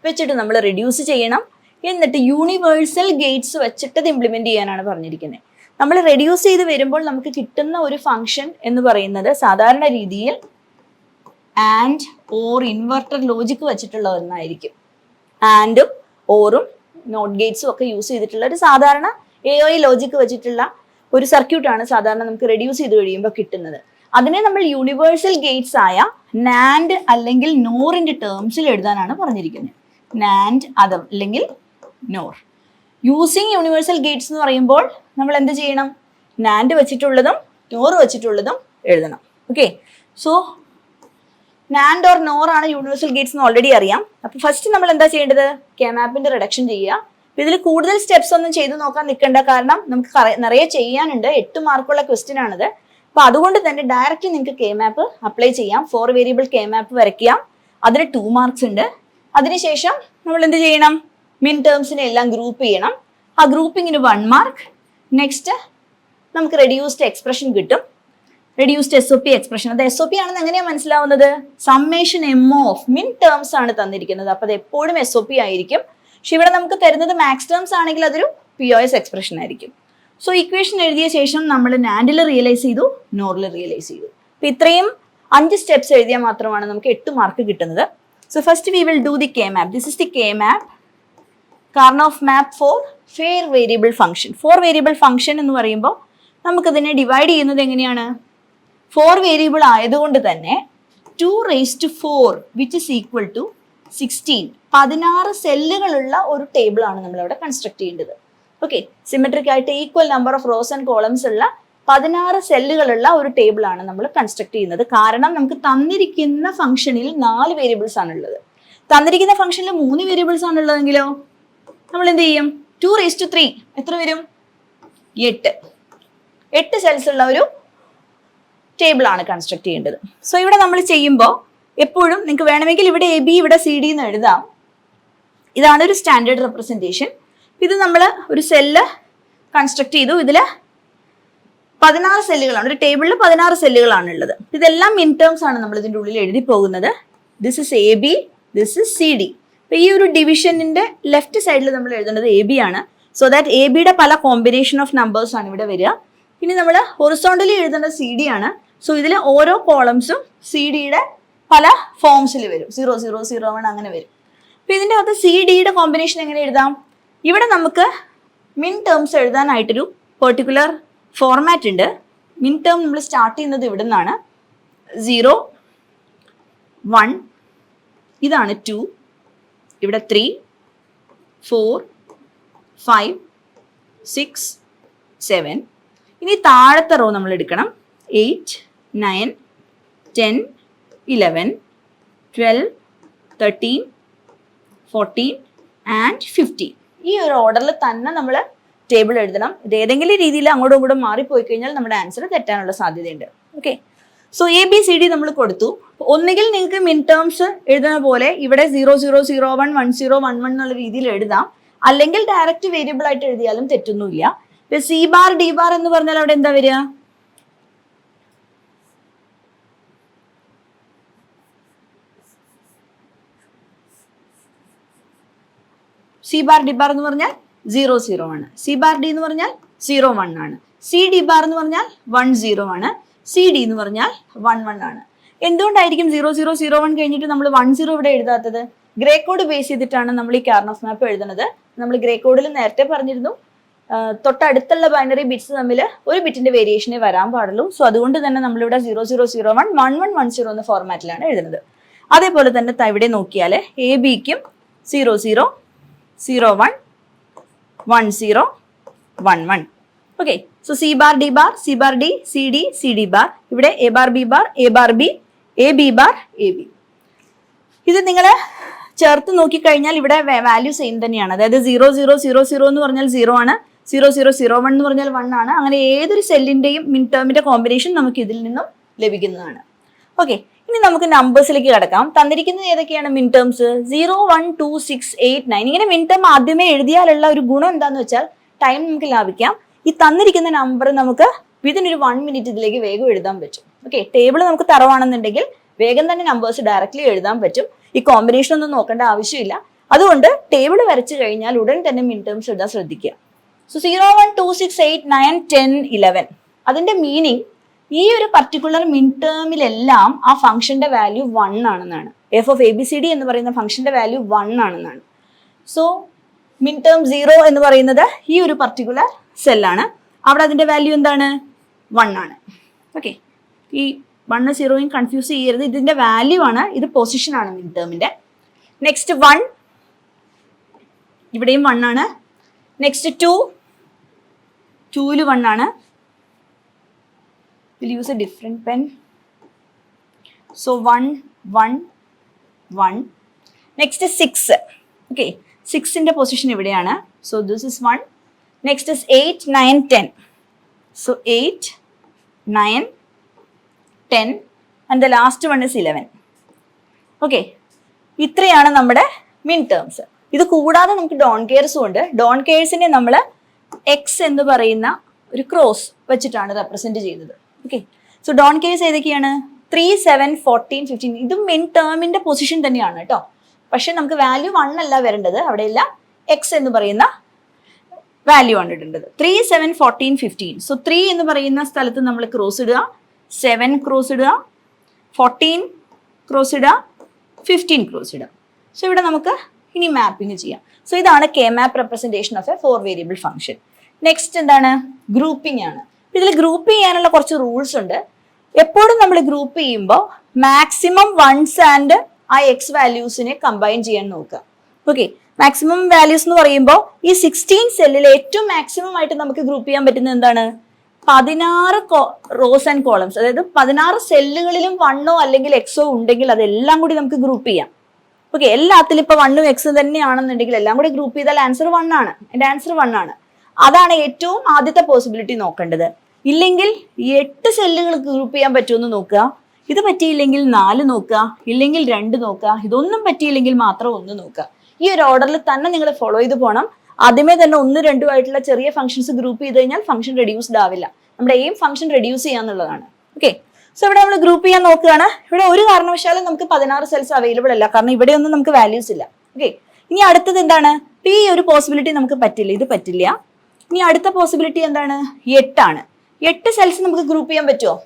വെച്ചിട്ട് നമ്മൾ റെഡ്യൂസ് ചെയ്യണം. എന്നിട്ട് യൂണിവേഴ്സൽ ഗേറ്റ്സ് വെച്ചിട്ട് ഇത് ഇംപ്ലിമെന്റ് ചെയ്യാനാണ് പറഞ്ഞിരിക്കുന്നത്. നമ്മൾ റെഡ്യൂസ് ചെയ്ത് വരുമ്പോൾ നമുക്ക് കിട്ടുന്ന ഒരു ഫംഗ്ഷൻ എന്ന് പറയുന്നത് സാധാരണ രീതിയിൽ ആൻഡ് ഓർ ഇൻവെർട്ടർ ലോജിക്ക് വെച്ചിട്ടുള്ള ഒന്നായിരിക്കും. ആൻഡും ഓറും നോട്ട് ഗേറ്റ്സും ഒക്കെ യൂസ് ചെയ്തിട്ടുള്ള ഒരു സാധാരണ AOI ലോജിക്ക് വെച്ചിട്ടുള്ള ഒരു സർക്യൂട്ടാണ് സാധാരണ നമുക്ക് റെഡ്യൂസ് ചെയ്ത് കഴിയുമ്പോൾ കിട്ടുന്നത്. അതിനെ നമ്മൾ യൂണിവേഴ്സൽ ഗേറ്റ്സ് ആയ നാൻഡ് അല്ലെങ്കിൽ നോറിന്റെ ടേംസിൽ എഴുതാനാണ് പറഞ്ഞിരിക്കുന്നത്. നാൻഡ് അല്ലെങ്കിൽ നോർ. യൂസിങ് യൂണിവേഴ്സൽ ഗേറ്റ്സ് എന്ന് പറയുമ്പോൾ നമ്മൾ എന്ത് ചെയ്യണം? നാൻഡ് വെച്ചിട്ടുള്ളതും നോർ വെച്ചിട്ടുള്ളതും എഴുതണം. Okay, so NAND or nor ആണ് യൂണിവേഴ്സൽ ഗേറ്റ്സ് എന്ന് ഓൾറെഡി അറിയാം. അപ്പൊ ഫസ്റ്റ് നമ്മൾ എന്താ ചെയ്യേണ്ടത്? കെ മാപ്പിന്റെ റിഡക്ഷൻ ചെയ്യുക. ഇതിൽ കൂടുതൽ സ്റ്റെപ്സ് ഒന്നും ചെയ്ത് നോക്കാൻ നിൽക്കേണ്ട, കാരണം നമുക്ക് നിറയെ ചെയ്യാനുണ്ട്. 8 മാർക്കുള്ള ക്വസ്റ്റ്യൻ ആണിത്. അപ്പൊ അതുകൊണ്ട് തന്നെ ഡയറക്റ്റ് നിങ്ങൾക്ക് കെ മാപ്പ് അപ്ലൈ ചെയ്യാം. 4 വേരിയബിൾ കെ മാപ്പ് വരയ്ക്കാം. അതിന് 2 മാർക്സ് ഉണ്ട്. അതിനുശേഷം നമ്മൾ എന്ത് ചെയ്യണം? മിൻ ടേംസിനെ എല്ലാം ഗ്രൂപ്പ് ചെയ്യണം. ആ ഗ്രൂപ്പിങ്ങിന് 1 മാർക്ക്. നെക്സ്റ്റ് നമുക്ക് റെഡ്യൂസ്ഡ് എക്സ്പ്രഷൻ കിട്ടും. Reduced SOP expression. അത് SOP ആണെന്ന് എങ്ങനെയാണ് മനസ്സിലാവുന്നത്? സമ്മേഷൻ MO ഓഫ് മിൻ ടേംസ് ആണ് തന്നിരിക്കുന്നത്. അപ്പൊ അത് എപ്പോഴും SOP ആയിരിക്കും. പക്ഷെ ഇവിടെ നമുക്ക് തരുന്നത് മാക്സ് ടേംസ് ആണെങ്കിൽ അതൊരു POS എക്സ്പ്രഷൻ ആയിരിക്കും. സോ ഇക്വേഷൻ എഴുതിയ ശേഷം നമ്മൾ നാൻഡിൽ റിയലൈസ് ചെയ്തു, നോറിൽ റിയലൈസ് ചെയ്തു. അപ്പൊ ഇത്രയും 5 സ്റ്റെപ്സ് എഴുതിയാൽ മാത്രമാണ് നമുക്ക് 8 മാർക്ക് കിട്ടുന്നത്. So first we will do the K map. This is the K map, Karnaugh map for four variable function. 4 variable function എന്ന് പറയുമ്പോൾ നമുക്കതിനെ ഡിവൈഡ് ചെയ്യുന്നത് എങ്ങനെയാണ്? 4 വേരിയബിൾ ആയതുകൊണ്ട് തന്നെ 2 raised to 4 which is equal to 16. 16 സെല്ലുകളുള്ള ഒരു ടേബിൾ ആണ് നമ്മൾ അവിടെ കൺസ്ട്രക്ട് ചെയ്യേണ്ടത്. ഓക്കെ, സിമെട്രിക് ആയിട്ട് equal number of rows and columns ഉള്ള 16 സെല്ലുകളുള്ള ഒരു ടേബിൾ ആണ് നമ്മൾ കൺസ്ട്രക്ട് ചെയ്യുന്നത്. കാരണം നമുക്ക് തന്നിരിക്കുന്ന ഫംഗ്ഷനിൽ 4 വേരിയബിൾസ് ആണുള്ളത്. തന്നിരിക്കുന്ന ഫംഗ്ഷനിൽ 3 വേരിയബിൾസ് ആണുള്ളതെങ്കിലോ നമ്മൾ എന്ത് ചെയ്യും? 2 raised to 3 എത്ര വരും? 8 സെൽസ് ഉള്ള ഒരു ടേബിൾ ആണ് കൺസ്ട്രക്ട് ചെയ്യേണ്ടത്. സോ ഇവിടെ നമ്മൾ ചെയ്യുമ്പോൾ എപ്പോഴും നിങ്ങൾക്ക് വേണമെങ്കിൽ ഇവിടെ AB ഇവിടെ CD എന്ന് എഴുതാം. ഇതാണ് ഒരു സ്റ്റാൻഡേർഡ് റെപ്രസെൻറ്റേഷൻ. ഇത് നമ്മൾ ഒരു സെല്ല് കൺസ്ട്രക്ട് ചെയ്തു. ഇതിൽ 16 സെല്ലുകളാണ്, ഒരു ടേബിളിൽ 16 സെല്ലുകളാണ് ഉള്ളത്. ഇതെല്ലാം മിൻ ടേംസ് ആണ് നമ്മൾ ഇതിൻ്റെ ഉള്ളിൽ എഴുതി പോകുന്നത്. This is AB, this is CD. അപ്പൊ ഈ ഒരു ഡിവിഷനിന്റെ ലെഫ്റ്റ് സൈഡിൽ നമ്മൾ എഴുതേണ്ടത് AB ആണ്. സോ ദാറ്റ് ABയുടെ പല കോമ്പിനേഷൻ ഓഫ് നമ്പേഴ്സ് ആണ് ഇവിടെ വരിക. ഇനി നമ്മൾ ഹൊറിസോണ്ടലി എഴുതേണ്ടത് CD ആണ്. സോ ഇതിൽ ഓരോ കോളംസും CDയുടെ പല ഫോംസിൽ വരും. 0 0 0 1 അങ്ങനെ വരും. അപ്പൊ ഇതിൻ്റെ അകത്ത് CDയുടെ കോമ്പിനേഷൻ എങ്ങനെ എഴുതാം? ഇവിടെ നമുക്ക് മിൻ ടേംസ് എഴുതാനായിട്ടൊരു പെർട്ടിക്കുലർ ഫോർമാറ്റ് ഉണ്ട്. മിൻ ടേം നമ്മൾ സ്റ്റാർട്ട് ചെയ്യുന്നത് ഇവിടെ നിന്നാണ്. 0 1, ഇതാണ് 2, ഇവിടെ 3 4 5 6 7. ഇനി താഴത്തെ റോ നമ്മൾ എടുക്കണം. 8 9 10 11 12 13 14 ആൻഡ് 15. ഈ ഒരു ഓർഡറിൽ തന്നെ നമ്മൾ ടേബിൾ എഴുതണം. ഇത് ഏതെങ്കിലും രീതിയിൽ അങ്ങോട്ടും ഇങ്ങോട്ടും മാറിപ്പോയി കഴിഞ്ഞാൽ നമ്മുടെ ആൻസർ തെറ്റാനുള്ള സാധ്യതയുണ്ട്. ഓക്കെ, സോ ABCD നമ്മൾ കൊടുത്തു. ഒന്നുകിൽ നിങ്ങൾക്ക് മിൻ ടേംസ് എഴുതുന്ന പോലെ ഇവിടെ 0 0 0 1 1 0 1 1 എന്നുള്ള രീതിയിൽ എഴുതാം. അല്ലെങ്കിൽ ഡയറക്റ്റ് വേരിയബിൾ ആയിട്ട് എഴുതിയാലും തെറ്റൊന്നുമില്ല. ഇപ്പൊ C ബാർ D ബാർ എന്ന് പറഞ്ഞാൽ അവിടെ എന്താ വരിക? C ബാർ D ബാർ എന്ന് പറഞ്ഞാൽ 0 0 ആണ്. C ബാർ D എന്ന് പറഞ്ഞാൽ 0 1 ആണ്. C D ബാർ എന്ന് പറഞ്ഞാൽ 1 0 ആണ്. C D എന്ന് പറഞ്ഞാൽ 1 1 ആണ്. എന്തുകൊണ്ടായിരിക്കും 0 0 0 1 കഴിഞ്ഞിട്ട് നമ്മൾ 1 0 ഇവിടെ എഴുതാത്തത്? ഗ്രേ കോഡ് ബേസ് ചെയ്തിട്ടാണ് നമ്മൾ ഈ കാർനോഫ് മാപ്പ് എഴുതുന്നത്. നമ്മൾ ഗ്രേ കോഡിൽ നേരത്തെ പറഞ്ഞിരുന്നു, തൊട്ടടുത്തുള്ള ബൈനറി ബിറ്റ്സ് തമ്മിൽ ഒരു ബിറ്റിന്റെ വേരിയേഷനെ വരാൻ പാടുള്ളൂ. സോ അതുകൊണ്ട് തന്നെ നമ്മളിവിടെ 0 0 0 1 1 1 1 0 എന്ന ഫോർമാറ്റിലാണ് എഴുതുന്നത്. അതേപോലെ തന്നെ ഇവിടെ നോക്കിയാൽ ABക്കും 0 0 0 1 1 0 1 1. Okay, so C bar D bar, C bar D, CD, CD bar. ഇവിടെ A bar B bar, A bar B, AB bar AB. ഇത് നിങ്ങൾ ചേർത്ത് നോക്കിക്കഴിഞ്ഞാൽ ഇവിടെ വാല്യൂ സെയിം തന്നെയാണ്. അതായത് 0 0 0 0 എന്ന് പറഞ്ഞാൽ 0 ആണ്, 0 0 0 1 എന്ന് പറഞ്ഞാൽ 1 ആണ്. അങ്ങനെ ഏതൊരു സെല്ലിന്റെയും മിൻ ടേമിന്റെ കോമ്പിനേഷൻ നമുക്ക് ഇതിൽ നിന്നും ലഭിക്കുന്നതാണ്. ഓക്കെ, ഇനി നമുക്ക് നമ്പേഴ്സിലേക്ക് കിടക്കാം. തന്നിരിക്കുന്നത് ഏതൊക്കെയാണ് മിൻ ടേംസ്? 0 1 2 6 8 9. ഇങ്ങനെ മിൻ ടേം ആദ്യമേ എഴുതിയാലുള്ള ഒരു ഗുണം എന്താന്ന് വെച്ചാൽ ടൈം നമുക്ക് ലാഭിക്കാം. ഈ തന്നിരിക്കുന്ന നമ്പർ നമുക്ക് വിതിൻ ഒരു 1 മിനിറ്റ് ഇതിലേക്ക് വേഗം എഴുതാൻ പറ്റും. ഓക്കെ, ടേബിൾ നമുക്ക് തറവാണെന്നുണ്ടെങ്കിൽ വേഗം തന്നെ നമ്പേഴ്സ് ഡയറക്റ്റ്ലി എഴുതാൻ പറ്റും. ഈ കോമ്പിനേഷൻ ഒന്നും നോക്കേണ്ട ആവശ്യമില്ല. അതുകൊണ്ട് ടേബിൾ വരച്ചു കഴിഞ്ഞാൽ ഉടൻ തന്നെ മിൻ ടേംസ് എഴുതാൻ ശ്രദ്ധിക്കുക. സോ 0 1 2 6 8 9 10 11. അതിന്റെ മീനിങ് ഈ ഒരു പർട്ടിക്കുലർ മിൻ ടേമിലെല്ലാം ആ ഫംഗ്ഷന്റെ വാല്യൂ 1 ആണെന്നാണ്. F of ABCD എന്ന് പറയുന്ന ഫംഗ്ഷന്റെ വാല്യൂ 1 ആണെന്നാണ്. സോ മിൻ ടേം 0 എന്ന് പറയുന്നത് ഈ ഒരു പർട്ടിക്കുലർ സെല്ലാണ്. അവിടെ അതിന്റെ വാല്യൂ എന്താണ്? 1 ആണ്. ഓക്കെ, ഈ 1 0 കൺഫ്യൂസ് ചെയ്യരുത്. ഇതിന്റെ വാല്യൂ ആണ്, ഇത് പൊസിഷൻ ആണ് മിൻ ടേമിന്റെ. നെക്സ്റ്റ് 1, ഇവിടെയും 1 ആണ്. നെക്സ്റ്റ് 2, 2ൽ 1 ആണ്. We'll use a different pen. So 1 1 1. Next is 6. Okay, 6ന്റെ position ഇവിടെയാണ്. So this is 1. Next is 8, 9, 10. So 8, 9, 10 and the last one is 11. Okay, ഇത്രയാണ് നമ്മുടെ മിൻ ടേംസ്. ഇത് കൂടാതെ നമുക്ക് ഡോൺ കെയർസും ഉണ്ട്. ഡോൺ കെയർസിനെ നമ്മൾ എക്സ് എന്ന് പറയുന്ന ഒരു ക്രോസ് വെച്ചിട്ടാണ് റെപ്രസെന്റ് ചെയ്യുന്നത്. ഓക്കെ, സോ ഡോൺ കെയർസ് ഏതൊക്കെയാണ്? 3, 7, 14, 15. ഇതും മിൻ ടേമിന്റെ പൊസിഷൻ തന്നെയാണ് കേട്ടോ. പക്ഷെ നമുക്ക് വാല്യൂ 1 അല്ല വരേണ്ടത്, അവിടെയെല്ലാം എക്സ് എന്ന് പറയുന്ന വാല്യൂ ആണ് ഇടേണ്ടത്. 3, 7, 14, 15. സോ 3 എന്ന് പറയുന്ന സ്ഥലത്ത് നമ്മൾ ക്രോസ് ഇടുക, 7 ക്രോസ് ഇടുക, 14 ക്രോസ് ഇടുക, 15 ക്രോസ് ഇടുക. സോ ഇവിടെ നമുക്ക് ഇനി മാപ്പിംഗ് ചെയ്യാം. സോ ഇതാണ് K map representation of A 4 variable function. Next എന്താണ്? ഗ്രൂപ്പിംഗ് ആണ്. ഇതിൽ ഗ്രൂപ്പ് ചെയ്യാനുള്ള കുറച്ച് റൂൾസ് ഉണ്ട്. എപ്പോഴും നമ്മൾ ഗ്രൂപ്പ് ചെയ്യുമ്പോൾ മാക്സിമം വൺസ് ആൻഡ് ആ എക്സ് വാല്യൂസിനെ കമ്പൈൻ ചെയ്യാൻ നോക്കുക. ഓക്കെ, മാക്സിമം വാല്യൂസ് എന്ന് പറയുമ്പോൾ ഈ 16 സെല്ലിൽ ഏറ്റവും മാക്സിമം ആയിട്ട് നമുക്ക് ഗ്രൂപ്പ് ചെയ്യാൻ പറ്റുന്നത് എന്താണ്? 16 റോസ് ആൻഡ് കോളംസ്. അതായത് 16 സെല്ലുകളിലും 1ഓ അല്ലെങ്കിൽ എക്സോ ഉണ്ടെങ്കിൽ അതെല്ലാം കൂടി നമുക്ക് ഗ്രൂപ്പ് ചെയ്യാം. ഓക്കെ, എല്ലാത്തിലും ഇപ്പൊ 1ഉം എക്സും തന്നെയാണെന്നുണ്ടെങ്കിൽ എല്ലാം കൂടി ഗ്രൂപ്പ് ചെയ്താൽ ആൻസർ 1 ആണ്. എന്റെ ആൻസർ 1 ആണ്. അതാണ് ഏറ്റവും ആദ്യത്തെ പോസിബിലിറ്റി നോക്കേണ്ടത്. ഇല്ലെങ്കിൽ 8 സെല്ലുകൾ ഗ്രൂപ്പ് ചെയ്യാൻ പറ്റുമെന്ന് നോക്കുക. ഇത് പറ്റിയില്ലെങ്കിൽ 4 നോക്കുക, ഇല്ലെങ്കിൽ 2 നോക്കുക. ഇതൊന്നും പറ്റിയില്ലെങ്കിൽ മാത്രം 1 നോക്കുക. ഈ ഒരു ഓർഡറിൽ തന്നെ നിങ്ങൾ ഫോളോ ചെയ്ത് പോകണം. ആദ്യമേ തന്നെ 1, 2 ആയിട്ടുള്ള ചെറിയ ഫംഗ്ഷൻസ് ഗ്രൂപ്പ് ചെയ്ത് കഴിഞ്ഞാൽ ഫംഗ്ഷൻ റെഡ്യൂസ്ഡ് ആവില്ല. നമ്മുടെ എയിം ഫംഗ്ഷൻ റെഡ്യൂസ് ചെയ്യാന്നുള്ളതാണ്. ഓക്കെ, സോ ഇവിടെ നമ്മൾ ഗ്രൂപ്പ് ചെയ്യാൻ നോക്കുകയാണ്. ഇവിടെ ഒരു കാരണവശാലും നമുക്ക് 16 സെൽസ് അവൈലബിൾ അല്ല, കാരണം ഇവിടെ ഒന്നും നമുക്ക് വാല്യൂസ് ഇല്ല. ഓക്കെ, ഇനി അടുത്തത് എന്താണ്? ഈ ഒരു പോസിബിലിറ്റി നമുക്ക് പറ്റില്ല, ഇത് പറ്റില്ല. ഇനി അടുത്ത പോസിബിലിറ്റി എന്താണ്? 8 ആണ്. 8 സെൽസ് നമുക്ക് ഗ്രൂപ്പ് ചെയ്യാൻ പറ്റുമോ?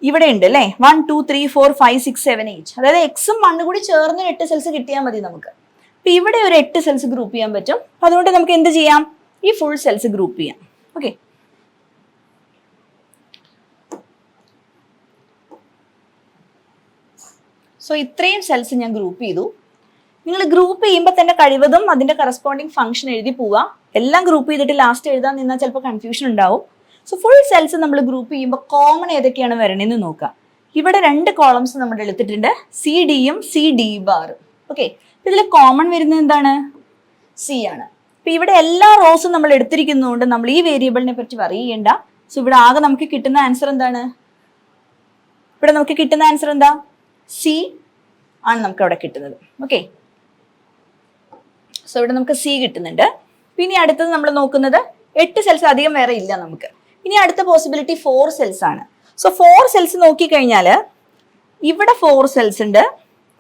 ഇവിടെ ഉണ്ട് അല്ലേ, 1, 2, 3, 4, 5, 6, 7, 8. അതായത് എക്സും 1 കൂടി ചേർന്ന് 8 സെൽസ് കിട്ടിയാൽ മതി നമുക്ക്. അപ്പൊ ഇവിടെ ഒരു 8 സെൽസ് ഗ്രൂപ്പ് ചെയ്യാൻ പറ്റും. അതുകൊണ്ട് നമുക്ക് എന്ത് ചെയ്യാം? ഈ ഫുൾ സെൽസ് ഗ്രൂപ്പ് ചെയ്യാം. ഓക്കെ, സോ ഇത്രയും സെൽസ് ഞാൻ ഗ്രൂപ്പ് ചെയ്തു. നിങ്ങൾ ഗ്രൂപ്പ് ചെയ്യുമ്പോൾ തന്നെ കഴിവതും അതിന്റെ കറസ്പോണ്ടിങ് ഫംഗ്ഷൻ എഴുതി പോവുക. എല്ലാം ഗ്രൂപ്പ് ചെയ്തിട്ട് ലാസ്റ്റ് എഴുതാൻ നിന്നാൽ ചിലപ്പോൾ കൺഫ്യൂഷൻ ഉണ്ടാവും. സോ ഫുൾ സെൽസ് നമ്മൾ ഗ്രൂപ്പ് ചെയ്യുമ്പോൾ കോമൺ ഏതൊക്കെയാണ് വരണമെന്ന് നോക്കുക. ഇവിടെ 2 കോളംസ് നമ്മൾ എടുത്തിട്ടുണ്ട്, സി ഡിയും സി ഡി ബാറും. ഓക്കെ, ഇതിൽ കോമൺ വരുന്നത് എന്താണ്? സി ആണ്. അപ്പൊ ഇവിടെ എല്ലാ റോസും നമ്മൾ എടുത്തിരിക്കുന്നതുകൊണ്ട് നമ്മൾ ഈ വേരിയബിളിനെ പറ്റി പറയേണ്ട. സോ ഇവിടെ ആകെ നമുക്ക് കിട്ടുന്ന ആൻസർ എന്താണ്? ഇവിടെ നമുക്ക് കിട്ടുന്ന ആൻസർ എന്താ? സി ആണ് നമുക്ക് അവിടെ കിട്ടുന്നത്. ഓക്കെ, സോ ഇവിടെ നമുക്ക് സി കിട്ടുന്നുണ്ട്. പിന്നെ അടുത്തത് നമ്മൾ നോക്കുന്നത് 8 സെൽസ് അധികം വേറെ ഇല്ല നമുക്ക്. ഇനി അടുത്ത പോസിബിലിറ്റി 4 സെൽസ് ആണ്. സോ 4 സെൽസ് നോക്കിക്കഴിഞ്ഞാൽ ഇവിടെ 4 സെൽസ് ഉണ്ട്,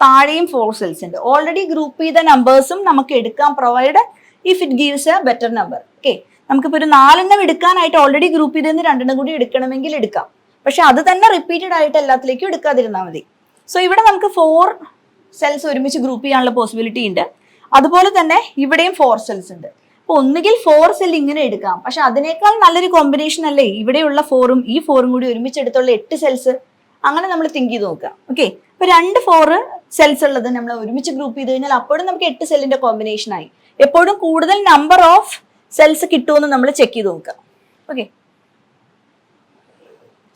താഴെയും 4 സെൽസ് ഉണ്ട്. ഓൾറെഡി ഗ്രൂപ്പ് ചെയ്ത നമ്പേഴ്സും നമുക്ക് എടുക്കാം, provide if it gives A better number. Okay, നമുക്കിപ്പോൾ ഒരു 4 എടുക്കാനായിട്ട് ഓൾറെഡി ഗ്രൂപ്പ് ചെയ്തതിന് 2 കൂടി എടുക്കണമെങ്കിൽ എടുക്കാം. പക്ഷെ അത് തന്നെ റിപ്പീറ്റഡ് ആയിട്ട് എല്ലാത്തിലേക്കും എടുക്കാതിരുന്നാൽ മതി. സോ ഇവിടെ നമുക്ക് 4 സെൽസ് ഒരുമിച്ച് ഗ്രൂപ്പ് ചെയ്യാനുള്ള പോസിബിലിറ്റി ഉണ്ട്. അതുപോലെ തന്നെ ഇവിടെയും 4 സെൽസ് ഉണ്ട്. അപ്പൊ ഒന്നുകിൽ 4 സെൽ ഇങ്ങനെ എടുക്കാം, പക്ഷെ അതിനേക്കാൾ നല്ലൊരു കോമ്പിനേഷൻ അല്ലേ ഇവിടെയുള്ള 4ഉം ഈ 4ഉം കൂടി ഒരുമിച്ച് എടുത്തുള്ള 8 സെൽസ്. അങ്ങനെ നമ്മൾ തിങ്ക് ചെയ്ത് നോക്കാം. ഓക്കെ, ഇപ്പൊ 2 4 സെൽസ് ഉള്ളത് നമ്മൾ ഒരുമിച്ച് ഗ്രൂപ്പ് ചെയ്ത് കഴിഞ്ഞാൽ അപ്പോഴും നമുക്ക് 8 സെല്ലിന്റെ കോമ്പിനേഷൻ ആയി. എപ്പോഴും കൂടുതൽ നമ്പർ ഓഫ് സെൽസ് കിട്ടുമെന്ന് നമ്മൾ ചെക്ക് ചെയ്ത് നോക്കാം. ഓക്കെ,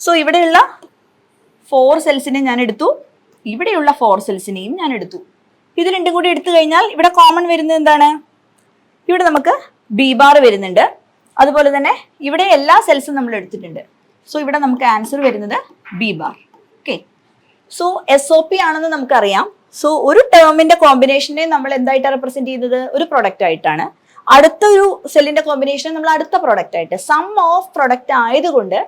സോ ഇവിടെയുള്ള 4 സെൽസിനെ ഞാൻ എടുത്തു, ഇവിടെയുള്ള 4 സെൽസിനെയും ഞാൻ എടുത്തു. ഇത് 2 കൂടി എടുത്തു കഴിഞ്ഞാൽ ഇവിടെ കോമൺ വരുന്നത് എന്താണ്? ഇവിടെ നമുക്ക് ബി ബാർ വരുന്നുണ്ട്. അതുപോലെ തന്നെ ഇവിടെ എല്ലാ സെൽസും നമ്മൾ എടുത്തിട്ടുണ്ട്. സോ ഇവിടെ നമുക്ക് ആൻസർ വരുന്നത് B bar. Okay, so SOP ആണെന്ന് നമുക്കറിയാം. സോ ഒരു ടേമിന്റെ കോമ്പിനേഷനെ നമ്മൾ എന്തായിട്ടാണ് റെപ്രസെന്റ് ചെയ്യുന്നത്? ഒരു പ്രൊഡക്റ്റ് ആയിട്ടാണ്. അടുത്തൊരു സെല്ലിന്റെ കോമ്പിനേഷനെ നമ്മൾ അടുത്ത പ്രൊഡക്റ്റ് ആയിട്ട്. സം ഓഫ് പ്രൊഡക്റ്റ് ആയതുകൊണ്ട്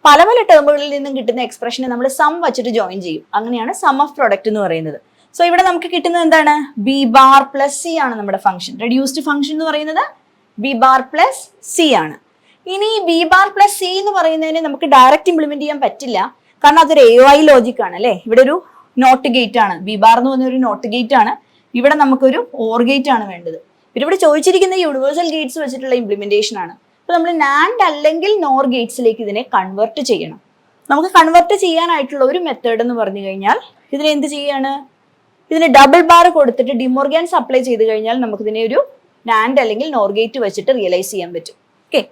പല പല ടേമുകളിൽ നിന്നും കിട്ടുന്ന എക്സ്പ്രഷനെ നമ്മൾ സം വച്ചിട്ട് ജോയിൻ ചെയ്യും. അങ്ങനെയാണ് സം ഓഫ് പ്രൊഡക്റ്റ് എന്ന് പറയുന്നത്. സോ ഇവിടെ നമുക്ക് കിട്ടുന്നത് എന്താണ്? ബി ബാർ പ്ലസ് സി ആണ് നമ്മുടെ ഫംഗ്ഷൻ. റെഡ്യൂസ്ഡ് ഫംഗ്ഷൻ എന്ന് പറയുന്നത് ബി ബാർ പ്ലസ് സി ആണ്. ഇനി ബി ബാർ പ്ലസ് സി എന്ന് പറയുന്നതിന് നമുക്ക് ഡയറക്റ്റ് ഇംപ്ലിമെന്റ് ചെയ്യാൻ പറ്റില്ല, കാരണം അതൊരു AOI ലോജിക് ആണ് അല്ലേ. ഇവിടെ ഒരു നോട്ട് ഗേറ്റ് ആണ്, ബി ബാർ എന്ന് പറഞ്ഞ ഒരു നോട്ട് ഗേറ്റ് ആണ്. ഇവിടെ നമുക്കൊരു ഓർ ഗേറ്റ് ആണ് വേണ്ടത്. പിന്നെ ഇവിടെ ചോദിച്ചിരിക്കുന്ന യൂണിവേഴ്സൽ ഗേറ്റ്സ് വെച്ചിട്ടുള്ള ഇംപ്ലിമെന്റേഷൻ ആണ്. അപ്പൊ നമ്മൾ നാൻഡ് അല്ലെങ്കിൽ നോർ ഗേറ്റ്സിലേക്ക് ഇതിനെ കൺവേർട്ട് ചെയ്യണം. നമുക്ക് കൺവേർട്ട് ചെയ്യാനായിട്ടുള്ള ഒരു മെത്തേഡ് എന്ന് പറഞ്ഞു കഴിഞ്ഞാൽ ഇതിനെ എന്ത് ചെയ്യാണ്? ഇതിന് ഡബിൾ ബാർ കൊടുത്തിട്ട് ഡിമോർഗൻസ് അപ്ലൈ ചെയ്ത് കഴിഞ്ഞാൽ നമുക്ക് ഇതിനെ ഒരു നാൻഡ് അല്ലെങ്കിൽ നോർ ഗേറ്റ് വെച്ചിട്ട് റിയലൈസ് ചെയ്യാൻ പറ്റും. ഓക്കെ,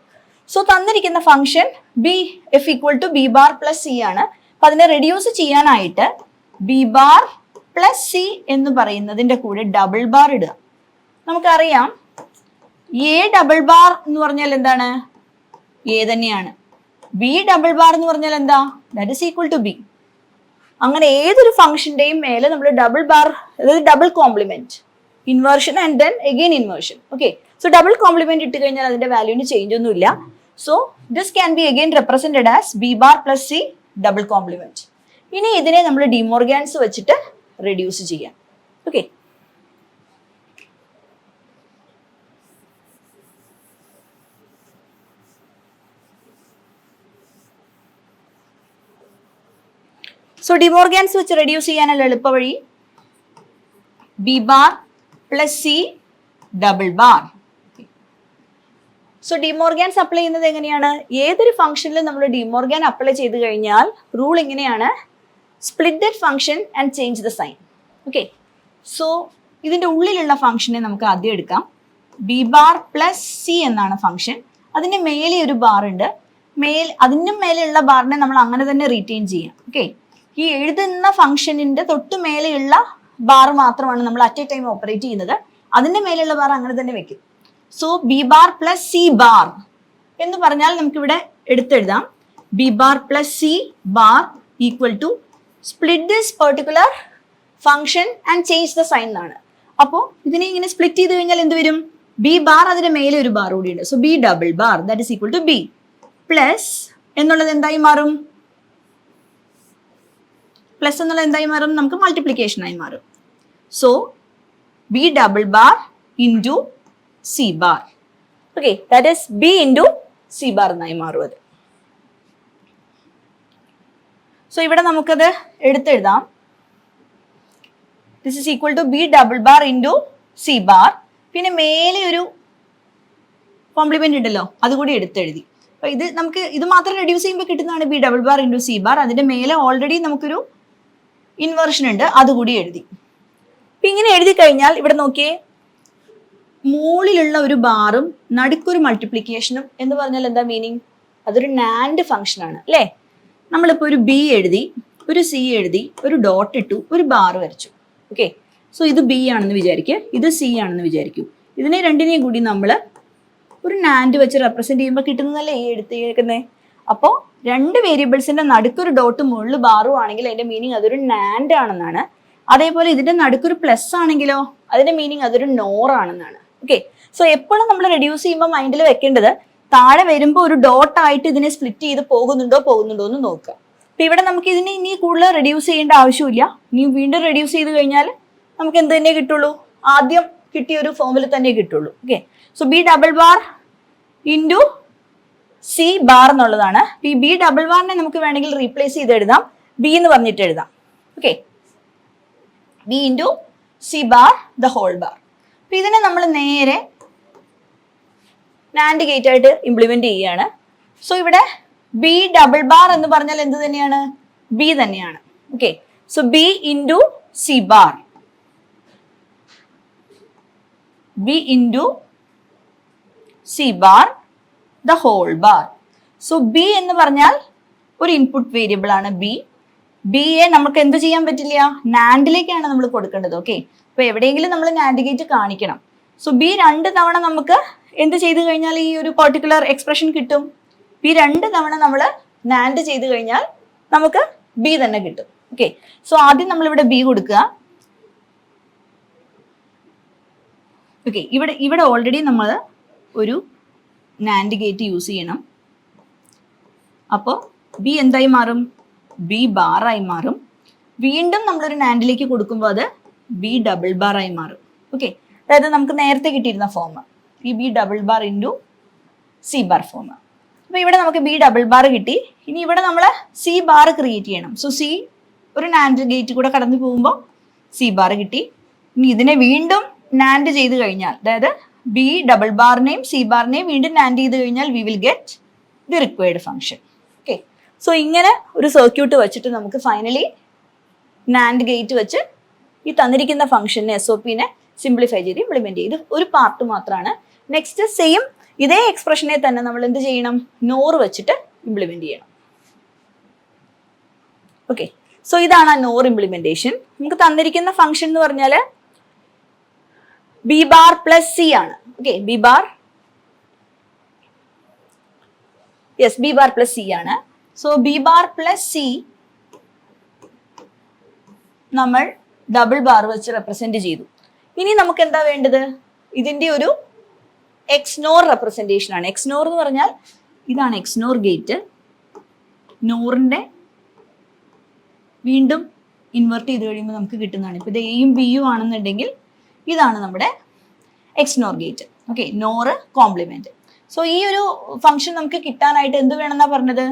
സോ തന്നിരിക്കുന്ന function B F equal to B bar plus C ആണ്. അപ്പൊ അതിനെ റെഡ്യൂസ് ചെയ്യാനായിട്ട് ബി ബാർ പ്ലസ് സി എന്ന് പറയുന്നതിന്റെ കൂടെ ഡബിൾ ബാർ ഇടുക. നമുക്കറിയാം എ ഡബിൾ ബാർ എന്ന് പറഞ്ഞാൽ എന്താണ്? എ തന്നെയാണ്. ബി ഡബിൾ ബാർ എന്ന് പറഞ്ഞാൽ എന്താ? That is equal to B. അങ്ങനെ ഏതൊരു ഫംഗ്ഷന്റെയും മേലെ നമ്മൾ ഡബിൾ ബാർ, അതായത് double complement, inversion and then again inversion. Okay, so double complement ഇട്ട് കഴിഞ്ഞാൽ അതിന്റെ വാല്യൂന് ചേഞ്ച് ഒന്നുമില്ല. So this can be again represented as B bar plus C double complement. ഇനി ഇതിനെ നമ്മൾ ഡിമോർഗാൻസ് വെച്ചിട്ട് റെഡ്യൂസ് ചെയ്യാം. ഓക്കെ, സോ ഡിമോർഗാൻസ് വെച്ച് റെഡ്യൂസ് ചെയ്യാനുള്ള എളുപ്പ വഴി B bar plus C double bar. So De Morgan's apply ചെയ്യുന്നത് എങ്ങനെയാണ്? ഏതൊരു ഫംഗ്ഷനിലും നമ്മൾ ഡിമോർഗാൻ അപ്ലൈ ചെയ്ത് കഴിഞ്ഞാൽ റൂൾ ഇങ്ങനെയാണ്: split that function and change the sign. Okay, so ഇതിന്റെ ഉള്ളിലുള്ള ഫംഗ്ഷനെ നമുക്ക് ആദ്യം എടുക്കാം. ബി ബാർ പ്ലസ് സി എന്നാണ് ഫംഗ്ഷൻ. അതിന്റെ മേലെ ഒരു ബാർ ഉണ്ട്. അതിന്റെ മേലെയുള്ള ബാറിനെ നമ്മൾ അങ്ങനെ തന്നെ റീറ്റെയിൻ ചെയ്യാം. ഓക്കെ, ഈ എഴുതുന്ന ഫംഗ്ഷനിന്റെ തൊട്ട് മേലെയുള്ള ബാർ മാത്രമാണ് നമ്മൾ അറ്റ് എ ടൈം ഓപ്പറേറ്റ് ചെയ്യുന്നത്. അതിന്റെ മേലെയുള്ള ബാർ അങ്ങനെ തന്നെ വെക്കും. So B bar plus C bar എന്ന് പറഞ്ഞാൽ നമുക്കിവിടെ എടുത്തെഴുതാം B bar plus C bar equal to split this particular function and change the sign എന്നാണ്. അപ്പോൾ ഇതിനെ ഇങ്ങനെ സ്പ്ലിറ്റ് ചെയ്ത് കഴിഞ്ഞാൽ എന്ത് വരും? ബി ബാർ അതിന്റെ മേലെ ഒരു ബാർ കൂടി ഉണ്ട്. So B double bar that is equal to B plus എന്നുള്ളത് എന്തായി മാറും? പ്ലസ് എന്നുള്ളത് എന്തായി മാറും? നമുക്ക് മൾട്ടിപ്ലിക്കേഷൻ ആയി മാറും. So B double bar into C bar. Okay, that is B into C bar എന്നായി മാറും അത്. സോ ഇവിടെ നമുക്കത് എടുത്തെഴുതാം. This is equal to B double bar into C bar. പിന്നെ മേലെ ഒരു കോംപ്ലിമെന്റ് ഉണ്ടല്ലോ, അതുകൂടി എടുത്തെഴുതി. അപ്പൊ ഇത് മാത്രം റെഡ്യൂസ് ചെയ്യുമ്പോൾ കിട്ടുന്നതാണ് B double bar into C bar. അതിന്റെ മേലെ ഓൾറെഡി നമുക്കൊരു ഇൻവേർഷൻ ഉണ്ട്, അതുകൂടി എഴുതി. അപ്പൊ ഇങ്ങനെ എഴുതി കഴിഞ്ഞാൽ ഇവിടെ നോക്കിയേ, മുകളിലുള്ള ഒരു ബാറും നടുക്കൊരു മൾട്ടിപ്ലിക്കേഷനും എന്ന് പറഞ്ഞാൽ എന്താ മീനിങ്? അതൊരു നാൻഡ് ഫംഗ്ഷൻ ആണ് അല്ലേ? നമ്മളിപ്പോ ഒരു ബി എഴുതി, ഒരു സി എഴുതി, ഒരു ഡോട്ട് ഇട്ടു, ഒരു ബാർ വരച്ചു. ഓക്കെ, സോ ഇത് ബി ആണെന്ന് വിചാരിക്കുക, ഇത് സി ആണെന്ന് വിചാരിക്കൂ. ഇതിനെ രണ്ടിനെയും കൂടി നമ്മൾ ഒരു നാൻഡ് വെച്ച് റെപ്രസെന്റ് ചെയ്യുമ്പോൾ കിട്ടുന്നതല്ലേ ഈ എടുത്തേക്കുന്നത്. അപ്പോൾ രണ്ട് വേരിയബിൾസിന്റെ നടുക്കൊരു ഡോട്ട് മുകളിൽ ബാറും ആണെങ്കിൽ അതിന്റെ മീനിങ് അതൊരു നാൻഡ് ആണെന്നാണ്. അതേപോലെ ഇതിന്റെ നടുക്കൊരു പ്ലസ് ആണെങ്കിലോ അതിന്റെ മീനിങ് അതൊരു നോർ ആണെന്നാണ്. ഓക്കെ, സോ എപ്പോഴും നമ്മൾ റെഡ്യൂസ് ചെയ്യുമ്പോൾ മൈൻഡിൽ വെക്കേണ്ടത് താഴെ വരുമ്പോൾ ഒരു ഡോട്ട് ആയിട്ട് ഇതിനെ സ്പ്ലിറ്റ് ചെയ്ത് പോകുന്നുണ്ടോ എന്ന് നോക്കുക. അപ്പൊ ഇവിടെ നമുക്ക് ഇതിനെ ഇനി കൂടുതൽ റെഡ്യൂസ് ചെയ്യേണ്ട ആവശ്യമില്ല. ഇനി വീണ്ടും റെഡ്യൂസ് ചെയ്ത് കഴിഞ്ഞാൽ നമുക്ക് എന്ത് തന്നെ കിട്ടുള്ളൂ? ആദ്യം കിട്ടിയ ഒരു ഫോമിൽ തന്നെ കിട്ടുള്ളൂ. Okay, so B double bar into C bar എന്നുള്ളതാണ്. ഈ ബി ഡബിൾ ബാറിനെ നമുക്ക് വേണമെങ്കിൽ റീപ്ലേസ് ചെയ്ത് എഴുതാം, ബി എന്ന് പറഞ്ഞിട്ട് എഴുതാം. Okay, B into C bar the whole bar. അപ്പൊ ഇതിനെ നമ്മൾ നേരെ നാൻഡ് ഗേറ്റ് ആയിട്ട് ഇംപ്ലിമെന്റ് ചെയ്യുകയാണ്. സോ ഇവിടെ ബി ഡബിൾ ബാർ എന്ന് പറഞ്ഞാൽ എന്ത് തന്നെയാണ്? ബി തന്നെയാണ്. Okay, so B into C bar, B into C bar the whole bar. So B എന്ന് പറഞ്ഞാൽ ഒരു ഇൻപുട്ട് വേരിയബിൾ ആണ് ബി. ബിയെ നമുക്ക് എന്ത് ചെയ്യാൻ പറ്റില്ല? നാൻഡിലേക്കാണ് നമ്മൾ കൊടുക്കേണ്ടത്. ഓക്കെ, അപ്പൊ എവിടെയെങ്കിലും നമ്മൾ നാൻഡ് ഗേറ്റ് കാണിക്കണം. സോ ബി 2 തവണ നമുക്ക് എന്ത് ചെയ്ത് കഴിഞ്ഞാൽ ഈ ഒരു പർട്ടിക്കുലർ എക്സ്പ്രഷൻ കിട്ടും. ബി 2 തവണ നമ്മൾ നാൻഡ് ചെയ്ത് കഴിഞ്ഞാൽ നമുക്ക് ബി തന്നെ കിട്ടും. ഓക്കെ, സോ ആദ്യം നമ്മൾ ഇവിടെ ബി കൊടുക്കുക. ഓക്കെ, ഇവിടെ ഓൾറെഡി നമ്മൾ ഒരു നാൻഡ് ഗേറ്റ് യൂസ് ചെയ്യണം. അപ്പോൾ ബി എന്തായി മാറും? ബി ബാറായി മാറും. വീണ്ടും നമ്മളൊരു നാൻഡിലേക്ക് കൊടുക്കുമ്പോൾ അത് ബി ഡബിൾ ബാറായി മാറും. ഓക്കെ, അതായത് നമുക്ക് നേരത്തെ കിട്ടിയിരുന്ന ഫോം ഈ B double bar into C bar form. അപ്പോൾ ഇവിടെ നമുക്ക് ബി ഡബിൾ ബാർ കിട്ടി. ഇനി ഇവിടെ നമ്മൾ സി ബാർ ക്രിയേറ്റ് ചെയ്യണം. സോ സി ഒരു നാൻഡ് ഗേറ്റ് കൂടെ കടന്നു പോകുമ്പോൾ സി ബാർ കിട്ടി. ഇനി ഇതിനെ വീണ്ടും നാൻഡ് ചെയ്ത് കഴിഞ്ഞാൽ, അതായത് ബി ഡബിൾ ബാറിനെയും സി ബാറിനെയും വീണ്ടും നാൻഡ് ചെയ്ത് കഴിഞ്ഞാൽ we will get the required function. Okay, so ഇങ്ങനെ ഒരു സർക്യൂട്ട് വെച്ചിട്ട് നമുക്ക് ഫൈനലി നാൻഡ് ഗേറ്റ് വെച്ച് ഈ തന്നിരിക്കുന്ന ഫംഗ്ഷനെ SOPനെ സിംപ്ലിഫൈ ചെയ്ത് ഇംപ്ലിമെന്റ് ചെയ്ത് ഒരു പാർട്ട് മാത്രമാണ്. നെക്സ്റ്റ് സെയിം ഇതേ എക്സ്പ്രഷനെ തന്നെ നമ്മൾ എന്ത് ചെയ്യണം? നോർ വെച്ചിട്ട് ഇംപ്ലിമെന്റ് ചെയ്യണം. ഓക്കെ, സോ ഇതാണ് ആ നോർ ഇംപ്ലിമെന്റേഷൻ. നമുക്ക് തന്നിരിക്കുന്ന ഫംഗ്ഷൻ എന്ന് പറഞ്ഞാൽ ബി ബാർ പ്ലസ് സി ആണ്. Okay, B bar, yes, B bar plus C ആണ്. So B bar plus C നമ്മൾ ഡബിൾ ബാർ വെച്ച് റെപ്രസെന്റ് ചെയ്തു. ഇനി നമുക്ക് എന്താ വേണ്ടത്? ഇതിന്റെ ഒരു എക്സ്നോർ റെപ്രസെന്റേഷൻ ആണ്. എക്സ്നോർ എന്ന് പറഞ്ഞാൽ ഇതാണ് എക്സ്നോർ ഗേറ്റ്. നോറിന്റെ വീണ്ടും ഇൻവെർട്ട് ചെയ്ത് കഴിയുമ്പോൾ നമുക്ക് കിട്ടുന്നതാണ്. ഇപ്പൊ ഇത് എയും ബിയും ആണെന്നുണ്ടെങ്കിൽ ഇതാണ് നമ്മുടെ XNOR gate. Okay, NOR complement. So ഈ ഒരു ഫംഗ്ഷൻ നമുക്ക് കിട്ടാനായിട്ട് എന്ത് വേണമെന്നാ പറഞ്ഞത്?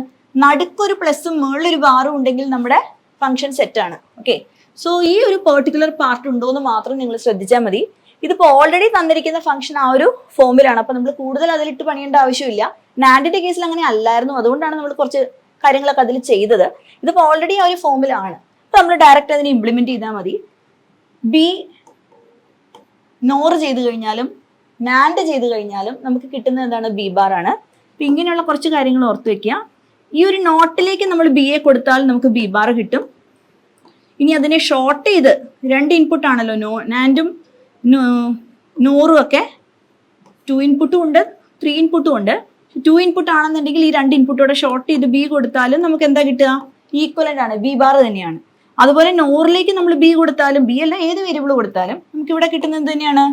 നടുക്കൊരു പ്ലസും മുകളിലൊരു ബാറും ഉണ്ടെങ്കിൽ നമ്മുടെ ഫംഗ്ഷൻ സെറ്റ് ആണ്. ഓക്കെ, സോ ഈ ഒരു പെർട്ടിക്കുലർ പാർട്ട് ഉണ്ടോ എന്ന് മാത്രം നിങ്ങൾ ശ്രദ്ധിച്ചാൽ മതി. ഇതിപ്പോൾ ഓൾറെഡി തന്നിരിക്കുന്ന ഫംഗ്ഷൻ ആ ഒരു ഫോമിലാണ്. അപ്പൊ നമ്മൾ കൂടുതൽ അതിലിട്ട് പണിയേണ്ട ആവശ്യമില്ല. നാൻഡിന്റെ കേസിൽ അങ്ങനെ അല്ലായിരുന്നു, അതുകൊണ്ടാണ് നമ്മൾ കുറച്ച് കാര്യങ്ങളൊക്കെ അതിൽ ചെയ്തത്. ഇതിപ്പോൾ ഓൾറെഡി ആ ഒരു ഫോമിലാണ്. അപ്പൊ നമ്മൾ ഡയറക്റ്റ് അതിനെ ഇംപ്ലിമെന്റ് ചെയ്താൽ മതി. ബി നോർ ചെയ്ത് കഴിഞ്ഞാലും നാൻഡ് ചെയ്ത് കഴിഞ്ഞാലും നമുക്ക് കിട്ടുന്നത് എന്താണ്? ബി ബാർ ആണ്. അപ്പൊ ഇങ്ങനെയുള്ള കുറച്ച് കാര്യങ്ങൾ ഓർത്ത് വെക്കുക. ഈ ഒരു നോട്ടിലേക്ക് നമ്മൾ ബി എ കൊടുത്താൽ നമുക്ക് ബി ബാർ കിട്ടും. ഇനി അതിനെ ഷോർട്ട് ചെയ്ത്, രണ്ട് ഇൻപുട്ട് ആണല്ലോ നാൻഡും നോറും ഒക്കെ. 2 ഇൻപുട്ടും ഉണ്ട്, 3 ഇൻപുട്ടും ഉണ്ട്. 2 ഇൻപുട്ട് ആണെന്നുണ്ടെങ്കിൽ ഈ രണ്ട് ഇൻപുട്ടോടെ ഷോർട്ട് ചെയ്ത് ബി കൊടുത്താലും നമുക്ക് എന്താ കിട്ടുക? ഈക്വലന്റ് ആണ്, ബി ബാർ തന്നെയാണ്. അതുപോലെ നോറിലേക്ക് നമ്മൾ ബി കൊടുത്താലും, ബി അല്ല ഏത് വേരിയബിൾ കൊടുത്താലും നമുക്ക് ഇവിടെ കിട്ടുന്നത് തന്നെയാണ്,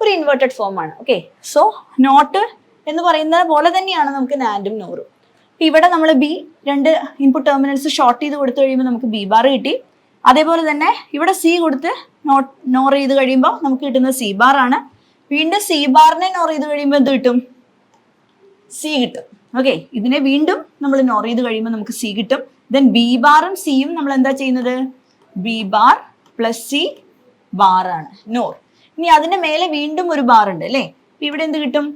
ഒരു ഇൻവേർട്ടഡ് ഫോം ആണ്. ഓക്കെ, സോ നോട്ട് എന്ന് പറയുന്നത് പോലെ തന്നെയാണ് നമുക്ക് നാൻഡും നോറും. ഇവിടെ നമ്മൾ ബി രണ്ട് ഇൻപുട്ട് ടെർമിനൽസ് ഷോർട്ട് ചെയ്ത് കൊടുത്തു കഴിയുമ്പോൾ നമുക്ക് ബി ബാർ കിട്ടി. അതേപോലെ തന്നെ ഇവിടെ സി കൊടുത്ത് നോർ ചെയ്ത് കഴിയുമ്പോൾ നമുക്ക് കിട്ടുന്നത് സി ബാർ ആണ്. വീണ്ടും സി ബാറിനെ നോർ ചെയ്ത് കഴിയുമ്പോൾ എന്ത് കിട്ടും? സി കിട്ടും. ഓക്കെ, ഇതിനെ വീണ്ടും നമ്മൾ നോർ ചെയ്ത് കഴിയുമ്പോൾ നമുക്ക് സി കിട്ടും. ദെൻ ബി ബാറും സിയും നമ്മൾ എന്താ ചെയ്യുന്നത്? B bar plus C bar ആണ് നോർ. ഇനി അതിന്റെ മേലെ വീണ്ടും ഒരു ബാർ ഉണ്ട് അല്ലേ? ഇവിടെ എന്ത് കിട്ടും?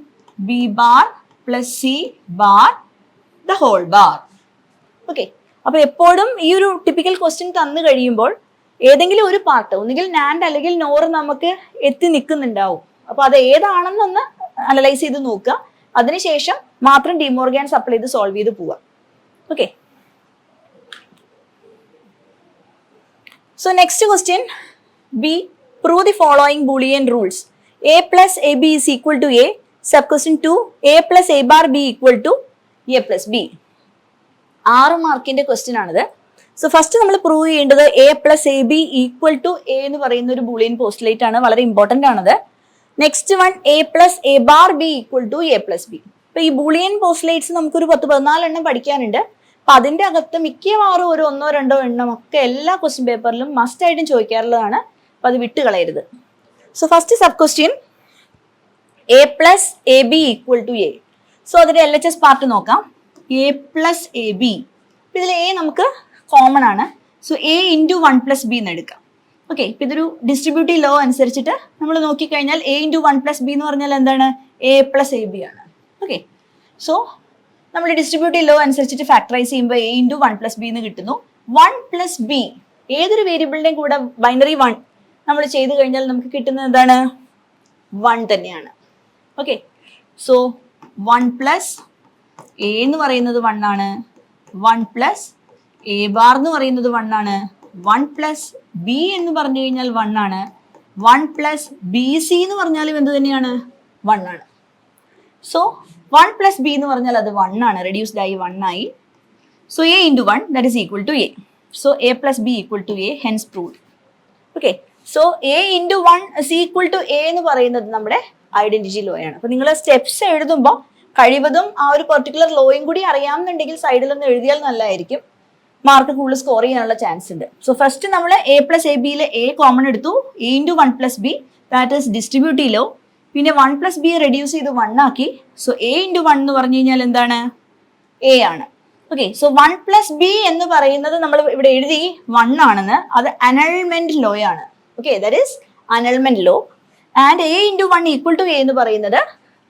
B bar plus C bar the whole bar. Okay, അപ്പൊ എപ്പോഴും ഈ ഒരു ടിപ്പിക്കൽ ക്വസ്റ്റ്യൻ തന്നു കഴിയുമ്പോൾ ഏതെങ്കിലും ഒരു പാർട്ട്, ഒന്നുകിൽ നാൻഡ് അല്ലെങ്കിൽ നോർ നമുക്ക് എത്തി നിൽക്കുന്നുണ്ടാവും. അപ്പൊ അത് ഏതാണെന്നൊന്ന് അനലൈസ് ചെയ്ത് നോക്കുക. അതിനുശേഷം മാത്രം ഡിമോർഗൻസ് അപ്ലൈ ചെയ്ത് സോൾവ് ചെയ്ത് പോവുക. Okay, so next question B, prove the following Boolean rules. A plus A B is equal to A. Sub question 2, A plus A bar B equal to A plus B. 6 മാർക്കിന്റെ ക്വസ്റ്റ്യൻ ആണിത്. സോ ഫസ്റ്റ് നമ്മൾ പ്രൂവ് ചെയ്യേണ്ടത് A plus A B equal to A എന്ന് പറയുന്ന ഒരു ബൂളിയൻ പോസ്റ്റുലേറ്റ് ആണ്. വളരെ ഇമ്പോർട്ടന്റ് ആണത്. Next one, A plus A bar B equal to A plus B. അപ്പൊ ഈ ബൂളിയൻ പോസ്റ്റുലേറ്റ്സ് നമുക്കൊരു 10-14 എണ്ണം പഠിക്കാനുണ്ട്. അപ്പൊ അതിന്റെ അകത്ത് മിക്കവാറും ഒരു 1-2 എണ്ണം ഒക്കെ എല്ലാ ക്വസ്റ്റ്യൻ പേപ്പറിലും മസ്റ്റ് ആയിട്ടും ചോദിക്കാറുള്ളതാണ്. അപ്പൊ അത് വിട്ടുകളയരുത്. So first sub question, A plus A B equal to A. So അതിന്റെ LHS പാർട്ട് നോക്കാം. എ പ്ലസ് എ ബി, ഇതിൽ എ നമുക്ക് കോമൺ ആണ്. So A into 1 plus B എന്ന് എടുക്കാം. ഓക്കെ, ഇപ്പൊ ഇതൊരു ഡിസ്ട്രിബ്യൂട്ടീവ് ലോ അനുസരിച്ചിട്ട് നമ്മൾ നോക്കിക്കഴിഞ്ഞാൽ എ ഇൻറ്റു 1 പ്ലസ് ബി എന്ന് പറഞ്ഞാൽ എന്താണ്? എ പ്ലസ് എ ബി ആണ്. ഓക്കെ, സോ നമ്മൾ ഡിസ്ട്രിബ്യൂട്ടീവ് ലോ അനുസരിച്ചിട്ട് ഫാക്ടറൈസ് ചെയ്യുമ്പോൾ എ ഇൻറ്റു 1 പ്ലസ് ബി എന്ന് കിട്ടുന്നു. 1 പ്ലസ് ബി, ഏതൊരു വേരിയബിളിന്റെയും കൂടെ ബൈനറി 1 നമ്മൾ ചെയ്ത് കഴിഞ്ഞാൽ നമുക്ക് കിട്ടുന്നത് എന്താണ്? 1 തന്നെയാണ്. ഓക്കെ, സോ 1 പ്ലസ് എ എന്ന് പറയുന്നത് 1 ആണ്. 1 പ്ലസ് എ ബാർ എന്ന് പറയുന്നത് 1 ആണ്. 1 പ്ലസ് ബി എന്ന് പറഞ്ഞു കഴിഞ്ഞാൽ 1 ആണ്. 1 പ്ലസ് ബി സി എന്ന് പറഞ്ഞാലും എന്ത് തന്നെയാണ്? 1 ആണ്. സോ 1 പ്ലസ് ബി എന്ന് പറഞ്ഞാൽ അത് 1 ആണ്, റെഡ്യൂസ്ഡ് ആയി 1 ആയി. So A into 1 that is equal to A. So A plus B equal to A, hence proved. Okay, so A into 1 is equal to A എന്ന് പറയുന്നത് നമ്മുടെ ഐഡന്റിറ്റി ലോ ആണ്. അപ്പൊ നിങ്ങൾ സ്റ്റെപ്സ് എഴുതുമ്പോൾ കഴിവതും ആ ഒരു പെർട്ടിക്കുലർ ലോയും കൂടി അറിയാമെന്നുണ്ടെങ്കിൽ സൈഡിലൊന്ന് എഴുതിയാൽ നല്ലതായിരിക്കും. മാർക്ക് കൂടുതൽ സ്കോർ ചെയ്യാനുള്ള ചാൻസ് ഉണ്ട്. സോ ഫസ്റ്റ് നമ്മൾ എ പ്ലസ് എ ബിയിലെ എ കോമൺ എടുത്തു. A into 1 plus B, that is distributive law. പിന്നെ 1 പ്ലസ് ബി റെഡ്യൂസ് ചെയ്ത് 1 ആക്കി. സോ എ ഇൻറ്റു 1 എന്ന് പറഞ്ഞു കഴിഞ്ഞാൽ എന്താണ്? എ ആണ്. ഓക്കെ, സോ 1 പ്ലസ് ബി എന്ന് പറയുന്നത് നമ്മൾ ഇവിടെ എഴുതി 1 ആണെന്ന്. അത് അനൾമെന്റ് ലോ ആണ്. Okay, that is annulment law. And A into 1 equal to A എന്ന് പറയുന്നത്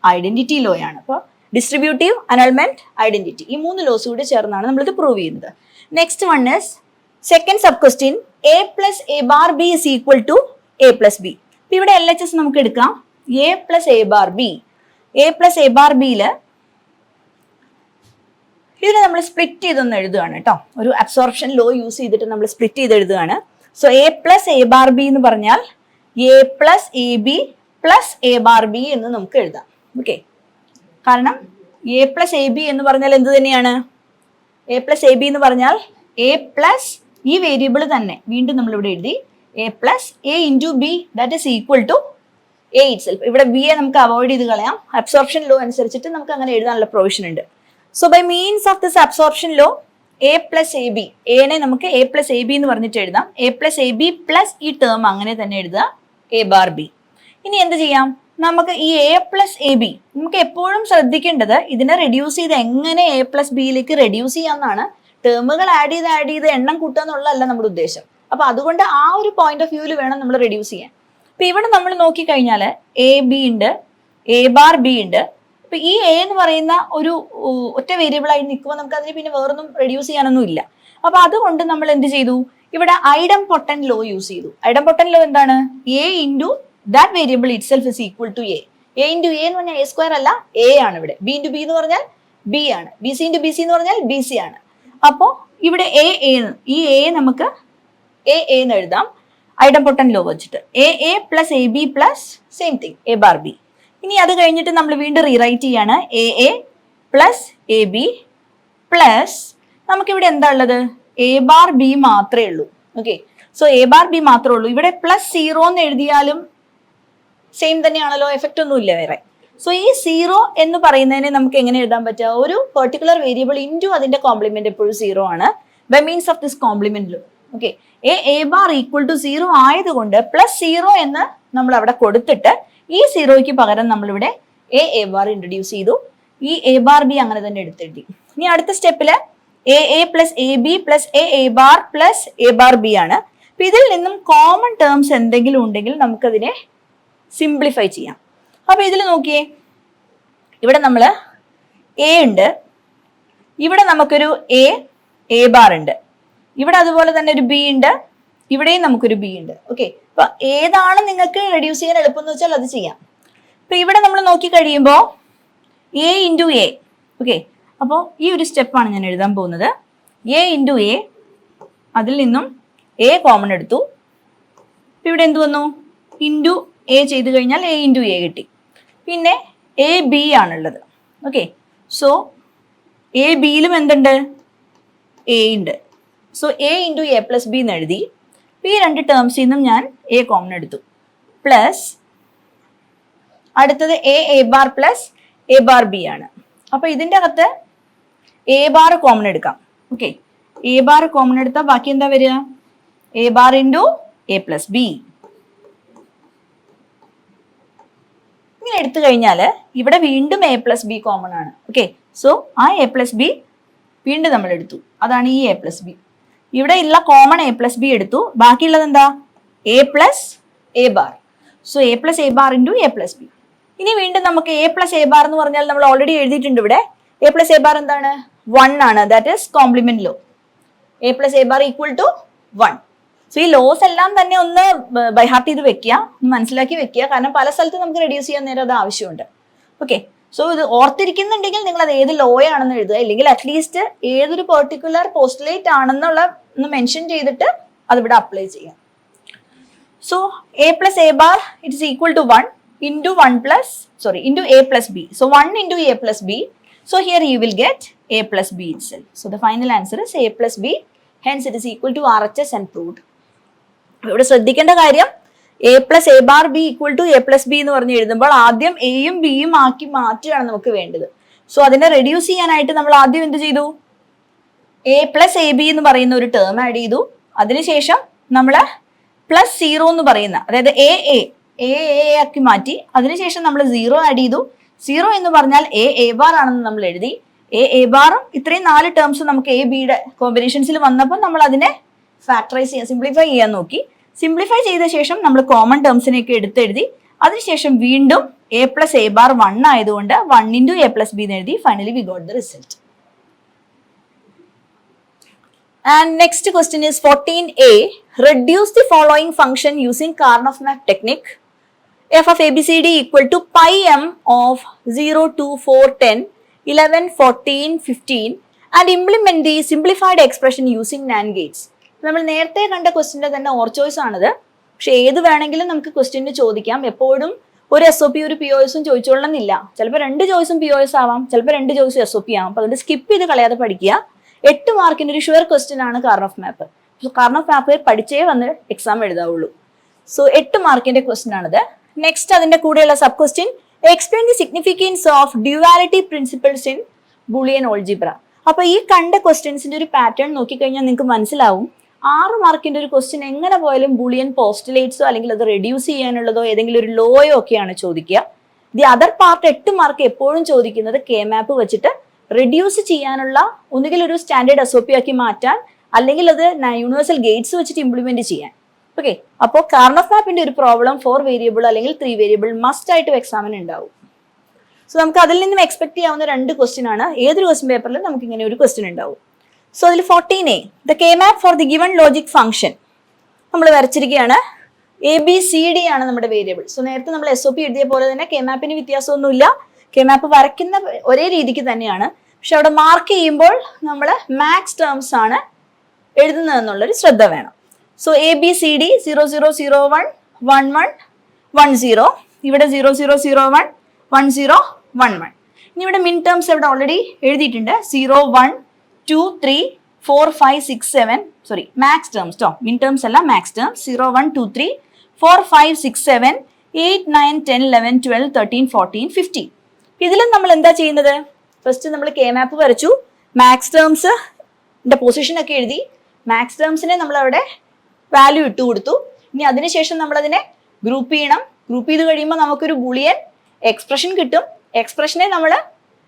ഐഡന്റിറ്റി ലോ ആണ്. അപ്പോൾ ഡിസ്ട്രിബ്യൂട്ടീവ്, അനൾമെന്റ്, ഐഡന്റിറ്റി, ഈ 3 ലോസ് കൂടി ചേർന്നാണ് നമ്മളിത് പ്രൂവ് ചെയ്യുന്നത്. Next one is second sub question, A plus A bar B is equal to A plus B. ഇവിടെ LHS നമുക്ക് എടുക്കാം. A plus A bar B, A plus A bar ബിയില് ഇതിനെ നമ്മൾ സ്പ്ലിറ്റ് ചെയ്തൊന്ന് എഴുതുകയാണ് കേട്ടോ. ഒരു അബ്സോർപ്ഷൻ ലോ യൂസ് ചെയ്തിട്ട് നമ്മൾ സ്പ്ലിറ്റ് ചെയ്ത് എഴുതുകയാണ്. So A plus A bar B എന്ന് പറഞ്ഞാൽ A plus A B plus A bar B എന്ന് നമുക്ക് എഴുതാം. ഓക്കെ, കാരണം എ പ്ലസ് എ ബി എന്ന് പറഞ്ഞാൽ എന്ത് തന്നെയാണ്? എ പ്ലസ് എ ബി എന്ന് പറഞ്ഞാൽ എ പ്ലസ് ഈ വേരിയബിൾ തന്നെ വീണ്ടും നമ്മൾ ഇവിടെ എഴുതി A plus A into B that is equal to A itself. ഇവിടെ ബി എ നമുക്ക് അവോയ്ഡ് ചെയ്ത് കളയാം. അബ്സോർപ്ഷൻ ലോ അനുസരിച്ചിട്ട് നമുക്ക് അങ്ങനെ എഴുതാനുള്ള പ്രൊവിഷൻ ഉണ്ട്. So by means of this absorption law A plus A B, എനെ നമുക്ക് എ പ്ലസ് എ ബി എന്ന് പറഞ്ഞിട്ട് എഴുതാം. A plus A B plus ഈ ടേം അങ്ങനെ തന്നെ എഴുതുക എ ബാർ ബി. ഇനി എന്ത് ചെയ്യാം? നമുക്ക് ഈ എ പ്ലസ് എ ബി നമുക്ക് എപ്പോഴും ശ്രദ്ധിക്കേണ്ടത് ഇതിനെ റെഡ്യൂസ് ചെയ്ത് എങ്ങനെ എ പ്ലസ് ബിയിലേക്ക് റെഡ്യൂസ് ചെയ്യാമെന്നാണ്. ടേമുകൾ ആഡ് ചെയ്ത് എണ്ണം കൂട്ടുക എന്നുള്ളതല്ല നമ്മുടെ ഉദ്ദേശം. അപ്പൊ അതുകൊണ്ട് ആ ഒരു പോയിന്റ് ഓഫ് വ്യൂവിൽ വേണം നമ്മൾ റെഡ്യൂസ് ചെയ്യാൻ. അപ്പൊ ഇവിടെ നമ്മൾ നോക്കിക്കഴിഞ്ഞാൽ എ ബി ഉണ്ട്, എ ബാർ ബി ഉണ്ട്. അപ്പൊ ഈ എ എന്ന് പറയുന്ന ഒരു ഒറ്റ വേരിയബിൾ ആയി നിൽക്കുമ്പോൾ നമുക്ക് അതിന് പിന്നെ വേറൊന്നും റെഡ്യൂസ് ചെയ്യാനൊന്നും ഇല്ല. അപ്പൊ അതുകൊണ്ട് നമ്മൾ എന്ത് ചെയ്തു? ഇവിടെ ഐഡംപൊട്ടന്റ് ലോ യൂസ് ചെയ്തു. ഐഡംപൊട്ടന്റ് ലോ എന്താണ്? A into that variable itself is equal to A. A into A എന്ന് പറഞ്ഞാൽ എ സ്ക്വയർ അല്ല, എ ആണ് ഇവിടെ. ബി ഇൻറ്റു ബി എന്ന് പറഞ്ഞാൽ ബി ആണ്. B C into B C എന്ന് പറഞ്ഞാൽ ബി സി ആണ്. അപ്പോൾ ഇവിടെ ഈ എ നമുക്ക് എ എന്ന് എഴുതാം ഐഡംപൊട്ടന്റ് ലോ വെച്ചിട്ട്. A plus A B plus same thing A bar B. ഇനി അത് കഴിഞ്ഞിട്ട് നമ്മൾ വീണ്ടും റീറൈറ്റ് ചെയ്യാണ് A plus A B plus നമുക്കിവിടെ എന്താ ഉള്ളത്? എ ബാർ ബി മാത്രമേ ഉള്ളൂ. Okay, so A bar B മാത്രമേ ഉള്ളൂ. ഇവിടെ പ്ലസ് 0 എന്ന് എഴുതിയാലും സെയിം തന്നെയാണല്ലോ, എഫക്റ്റ് ഒന്നും ഇല്ല വേറെ. സോ ഈ 0 എന്ന് പറയുന്നതിനെ നമുക്ക് എങ്ങനെ എഴുതാൻ പറ്റുക? ഒരു പെർട്ടിക്കുലർ വേരിയബിൾ ഇൻറ്റു അതിന്റെ കോംപ്ലിമെന്റ് എപ്പോഴും 0 ആണ് by means of this complement law. Okay, A bar equal to 0 ആയതുകൊണ്ട് പ്ലസ് 0 എന്ന് നമ്മൾ അവിടെ കൊടുത്തിട്ട് ഈ 0യ്ക്ക് പകരം നമ്മളിവിടെ എ ബാർ ഇൻട്രൊഡ്യൂസ് ചെയ്തു. ഈ എ ബാർ ബി അങ്ങനെ തന്നെ എടുത്തെഴുതി. ഇനി അടുത്ത സ്റ്റെപ്പില് A plus A B plus A bar plus A bar B ആണ്. അപ്പൊ ഇതിൽ നിന്നും കോമൺ ടേംസ് എന്തെങ്കിലും ഉണ്ടെങ്കിൽ നമുക്കതിനെ സിംപ്ലിഫൈ ചെയ്യാം. അപ്പൊ ഇതിൽ നോക്കിയേ, ഇവിടെ നമ്മൾ എ ഉണ്ട്, ഇവിടെ നമുക്കൊരു എ ബാർ ഉണ്ട്, ഇവിടെ അതുപോലെ തന്നെ ഒരു ബി ഉണ്ട്, ഇവിടെയും നമുക്കൊരു ബി ഉണ്ട്. ഓക്കെ, അപ്പൊ ഏതാണ് നിങ്ങൾക്ക് റെഡ്യൂസ് ചെയ്യാൻ എളുപ്പം എന്ന് വെച്ചാൽ അത് ചെയ്യാം. അപ്പൊ ഇവിടെ നമ്മൾ നോക്കി കഴിയുമ്പോൾ എ ഇൻറ്റു എ. ഓക്കെ, അപ്പോൾ ഈ ഒരു സ്റ്റെപ്പാണ് ഞാൻ എഴുതാൻ പോകുന്നത്. എ ഇൻറ്റു എ, അതിൽ നിന്നും എ കോമൺ എടുത്തു. ഇവിടെ എന്ത് വന്നു? ഇൻറ്റു എ ചെയ്ത് കഴിഞ്ഞാൽ എ ഇൻറ്റു എ കിട്ടി. പിന്നെ എ ബി ആണുള്ളത്. ഓക്കെ, സോ എ ബിയിലും എന്തുണ്ട്? എ ഉണ്ട്. So A into A plus B എന്ന് എഴുതി. ഈ രണ്ട് ടേംസിൽ നിന്നും ഞാൻ എ കോമൺ എടുത്തു. പ്ലസ് അടുത്തത് A bar plus A bar B ആണ്. അപ്പൊ ഇതിൻ്റെ അകത്ത് എ ബാർ കോമൺ എടുക്കാം. ഓക്കെ, എ ബാർ കോമൺ എടുത്താൽ ബാക്കി എന്താ വരിക? A bar into A plus B. ഇങ്ങനെ എടുത്തു കഴിഞ്ഞാൽ ഇവിടെ വീണ്ടും എ പ്ലസ് ബി കോമൺ ആണ്. ഓക്കെ, സോ ആ എ പ്ലസ് ബി വീണ്ടും നമ്മൾ എടുത്തു. അതാണ് ഈ എ പ്ലസ് ബി. ഇവിടെ ഉള്ള കോമൺ എ പ്ലസ് ബി എടുത്തു. ബാക്കിയുള്ളത് എന്താ? A plus A bar. So A plus A bar into A plus B. ഇനി വീണ്ടും നമുക്ക് എ പ്ലസ് എ ബാർ എന്ന് പറഞ്ഞാൽ നമ്മൾ ഓൾറെഡി എഴുതിയിട്ടുണ്ട്. ഇവിടെ എ പ്ലസ് എ ബാർ എന്താണ്? 1 ആണ്. That is complement law. A plus A bar equal to 1. So ഈ ലോസ് എല്ലാം തന്നെ ഒന്ന് ബൈ ഹാർട്ട് ചെയ്ത് വെക്കുക, ഒന്ന് മനസ്സിലാക്കി വെക്കുക. കാരണം പല സ്ഥലത്ത് നമുക്ക് റെഡ്യൂസ് ചെയ്യാൻ നേരം അത് ആവശ്യമുണ്ട്. ഓക്കെ, സോ ഇത് ഓർത്തിരിക്കുന്നുണ്ടെങ്കിൽ നിങ്ങൾ അത് ഏത് ലോ ആണെന്ന് എഴുതുക, അല്ലെങ്കിൽ അറ്റ്ലീസ്റ്റ് ഏതൊരു പെർട്ടിക്കുലർ പോസ്റ്റുലേറ്റ് ആണെന്നുള്ള ഒന്ന് മെൻഷൻ ചെയ്തിട്ട് അതിവിടെ അപ്ലൈ ചെയ്യാം. So A plus A bar it is equal to 1 into a plus b. So 1 into a plus b. So here you will get a plus b itself. So the final answer is a plus b. Hence it is equal to RHS and proved. ഇവിടെ ശ്രദ്ധിക്കേണ്ട കാര്യം A plus A bar B equal to A plus B എന്ന് പറഞ്ഞ് എഴുതുമ്പോൾ ആദ്യം എയും ബിയും ആക്കി മാറ്റുകയാണ് നമുക്ക് വേണ്ടത്. സോ അതിനെ റെഡ്യൂസ് ചെയ്യാനായിട്ട് നമ്മൾ ആദ്യം എന്ത് ചെയ്തു? എ പ്ലസ് എ ബി എന്ന് പറയുന്ന ഒരു ടേം ആഡ് ചെയ്തു. അതിനുശേഷം നമ്മൾ പ്ലസ് 0 എന്ന് പറയുന്ന, അതായത് എ ആക്കി മാറ്റി. അതിനുശേഷം നമ്മൾ 0 ആഡ് ചെയ്തു. 0 എന്ന് പറഞ്ഞാൽ എ ബാർ ആണെന്ന് നമ്മൾ എഴുതി. എ ബാറും ഇത്രയും 4 ടേംസ് നമുക്ക് എ ബിയുടെ കോമ്പിനേഷൻസിൽ വന്നപ്പോൾ നമ്മൾ അതിനെ ഫാക്ടറൈസ് ചെയ്യാൻ, സിംപ്ലിഫൈ ചെയ്യാൻ നോക്കി. സിംപ്ലിഫൈ ചെയ്ത ശേഷം നമ്മൾ കോമൺ ടേംസിനെയൊക്കെ എടുത്തെഴുതി. അതിനുശേഷം വീണ്ടും എ പ്ലസ് എ ബാർ 1 ആയതുകൊണ്ട് 1 ഇൻറ്റു എ പ്ലസ് ബി എന്ന് എഴുതി. Finally we got the result. And next question is 14a. Reduce the following function using Karnaugh-Map technique. F of ABCD equal to pi m of 0, 2, 4, 10, 11, 14, 15 and implement the simplified expression using NAND gates. നമ്മൾ നേരത്തെ കണ്ട ക്വസ്റ്റിൻ്റെ തന്നെ ഓർ ചോയ്സ് ആണിത്. പക്ഷെ ഏത് വേണമെങ്കിലും നമുക്ക് ക്വസ്റ്റ്യന് ചോദിക്കാം. എപ്പോഴും ഒരു SOP ഒരു POS ചോദിച്ചോളണമെന്നില്ല. ചിലപ്പോൾ 2 ചോയ്സും POS ആവാം, ചിലപ്പോൾ 2 ചോയ്സും SOP ആവാം. അപ്പൊ അതുകൊണ്ട് സ്കിപ്പ് ചെയ്ത് കളയാതെ പഠിക്കുക. 8 മാർക്കിന്റെ ഒരു ഷുവർ ക്വസ്റ്റ്യൻ ആണ് കാർണഫ് മാപ്പ്. കാർണഫ് മാപ്പ് പഠിച്ചേ വന്ന് എക്സാം എഴുതാവുള്ളൂ. സോ 8 മാർക്കിന്റെ ക്വസ്റ്റ്യൻ ആണിത്. നെക്സ്റ്റ് അതിന്റെ കൂടെയുള്ള sub question, explain the significance of duality principles in Boolean algebra. അപ്പൊ ഈ കണ്ട ക്വസ്റ്റ്യൻസിന്റെ ഒരു പാറ്റേൺ നോക്കിക്കഴിഞ്ഞാൽ നിങ്ങൾക്ക് മനസ്സിലാവും 6 മാർക്കിന്റെ ഒരു ക്വസ്റ്റ്യൻ എങ്ങനെ പോയാലും ബൂളിയൻ പോസ്റ്റുലേറ്റ്സോ അല്ലെങ്കിൽ അത് റെഡ്യൂസ് ചെയ്യാനുള്ളതോ ഏതെങ്കിലും ഒരു ലോയോ ഒക്കെയാണ് ചോദിക്കുക. ദി അതർ പാർട്ട് 8 മാർക്ക് എപ്പോഴും ചോദിക്കുന്നത് കെ മാപ്പ് വെച്ചിട്ട് റെഡ്യൂസ് ചെയ്യാനുള്ള ഒന്നുകിൽ ഒരു സ്റ്റാൻഡേർഡ് SOP ആക്കി മാറ്റാൻ, അല്ലെങ്കിൽ അത് യൂണിവേഴ്സൽ ഗേറ്റ്സ് വെച്ചിട്ട് ഇംപ്ലിമെന്റ് ചെയ്യാൻ. ഓക്കെ, അപ്പോൾ കാർണഫ് മാപ്പിന്റെ ഒരു പ്രോബ്ലം 4 വേരിയബിൾ അല്ലെങ്കിൽ 3 വേരിയബിൾ മസ്റ്റ് ആയിട്ട് എക്സാമിന് ഉണ്ടാവും. സോ നമുക്ക് അതിൽ നിന്നും എക്സ്പെക്ട് ചെയ്യാവുന്ന 2 ക്വസ്റ്റ്യൻ ആണ്. ഏതൊരു ക്വസ്റ്റ്യൻ പേപ്പറിലും നമുക്ക് ഇങ്ങനെ ഒരു ക്വസ്റ്റ്യൻ ഉണ്ടാവും. സോ അതിൽ 14A, the K map for the given logic function നമ്മൾ വരച്ചിരിക്കുകയാണ്. ABCD ആണ് നമ്മുടെ വേരിയബിൾ. സോ നേരത്തെ നമ്മൾ SOP എഴുതിയ പോലെ തന്നെ കെ മാപ്പിന് വ്യത്യാസമൊന്നുമില്ല. കെ മാപ്പ് വരയ്ക്കുന്ന ഒരേ രീതിക്ക് തന്നെയാണ്. പക്ഷെ അവിടെ മാർക്ക് ചെയ്യുമ്പോൾ നമ്മൾ മാക്സ് ടേംസ് ആണ് എഴുതുന്നതെന്നുള്ളൊരു ശ്രദ്ധ വേണം. സോ ABCD 0001 11 10, ഇവിടെ 0001 10 11. ഇനി ഇവിടെ മിൻ ടേംസ് ഇവിടെ ഓൾറെഡി എഴുതിയിട്ടുണ്ട്. 0 1 2 3 4 5 6 7, സോറി മാക്സ് ടേംസ് കേട്ടോ, മിൻ ടേംസ് അല്ല മാക്സ് ടേംസ്. 0 1 2 3 4 5 6 7 8 9 10 11 12 13 14 15. ഇതിലും നമ്മൾ എന്താ ചെയ്യുന്നത്? ഫസ്റ്റ് നമ്മൾ കെ മാപ്പ് വരച്ചു, മാക്സ് ടേംസ് പൊസിഷൻ ഒക്കെ എഴുതി, മാക്സ് ടേംസിനെ നമ്മൾ അവിടെ വാല്യൂ ഇട്ട് കൊടുത്തു. ഇനി അതിനുശേഷം നമ്മൾ അതിനെ ഗ്രൂപ്പ് ചെയ്യണം. ഗ്രൂപ്പ് ചെയ്ത് കഴിയുമ്പോൾ നമുക്കൊരു ബൂളിയൻ എക്സ്പ്രഷൻ കിട്ടും. എക്സ്പ്രഷനെ നമ്മൾ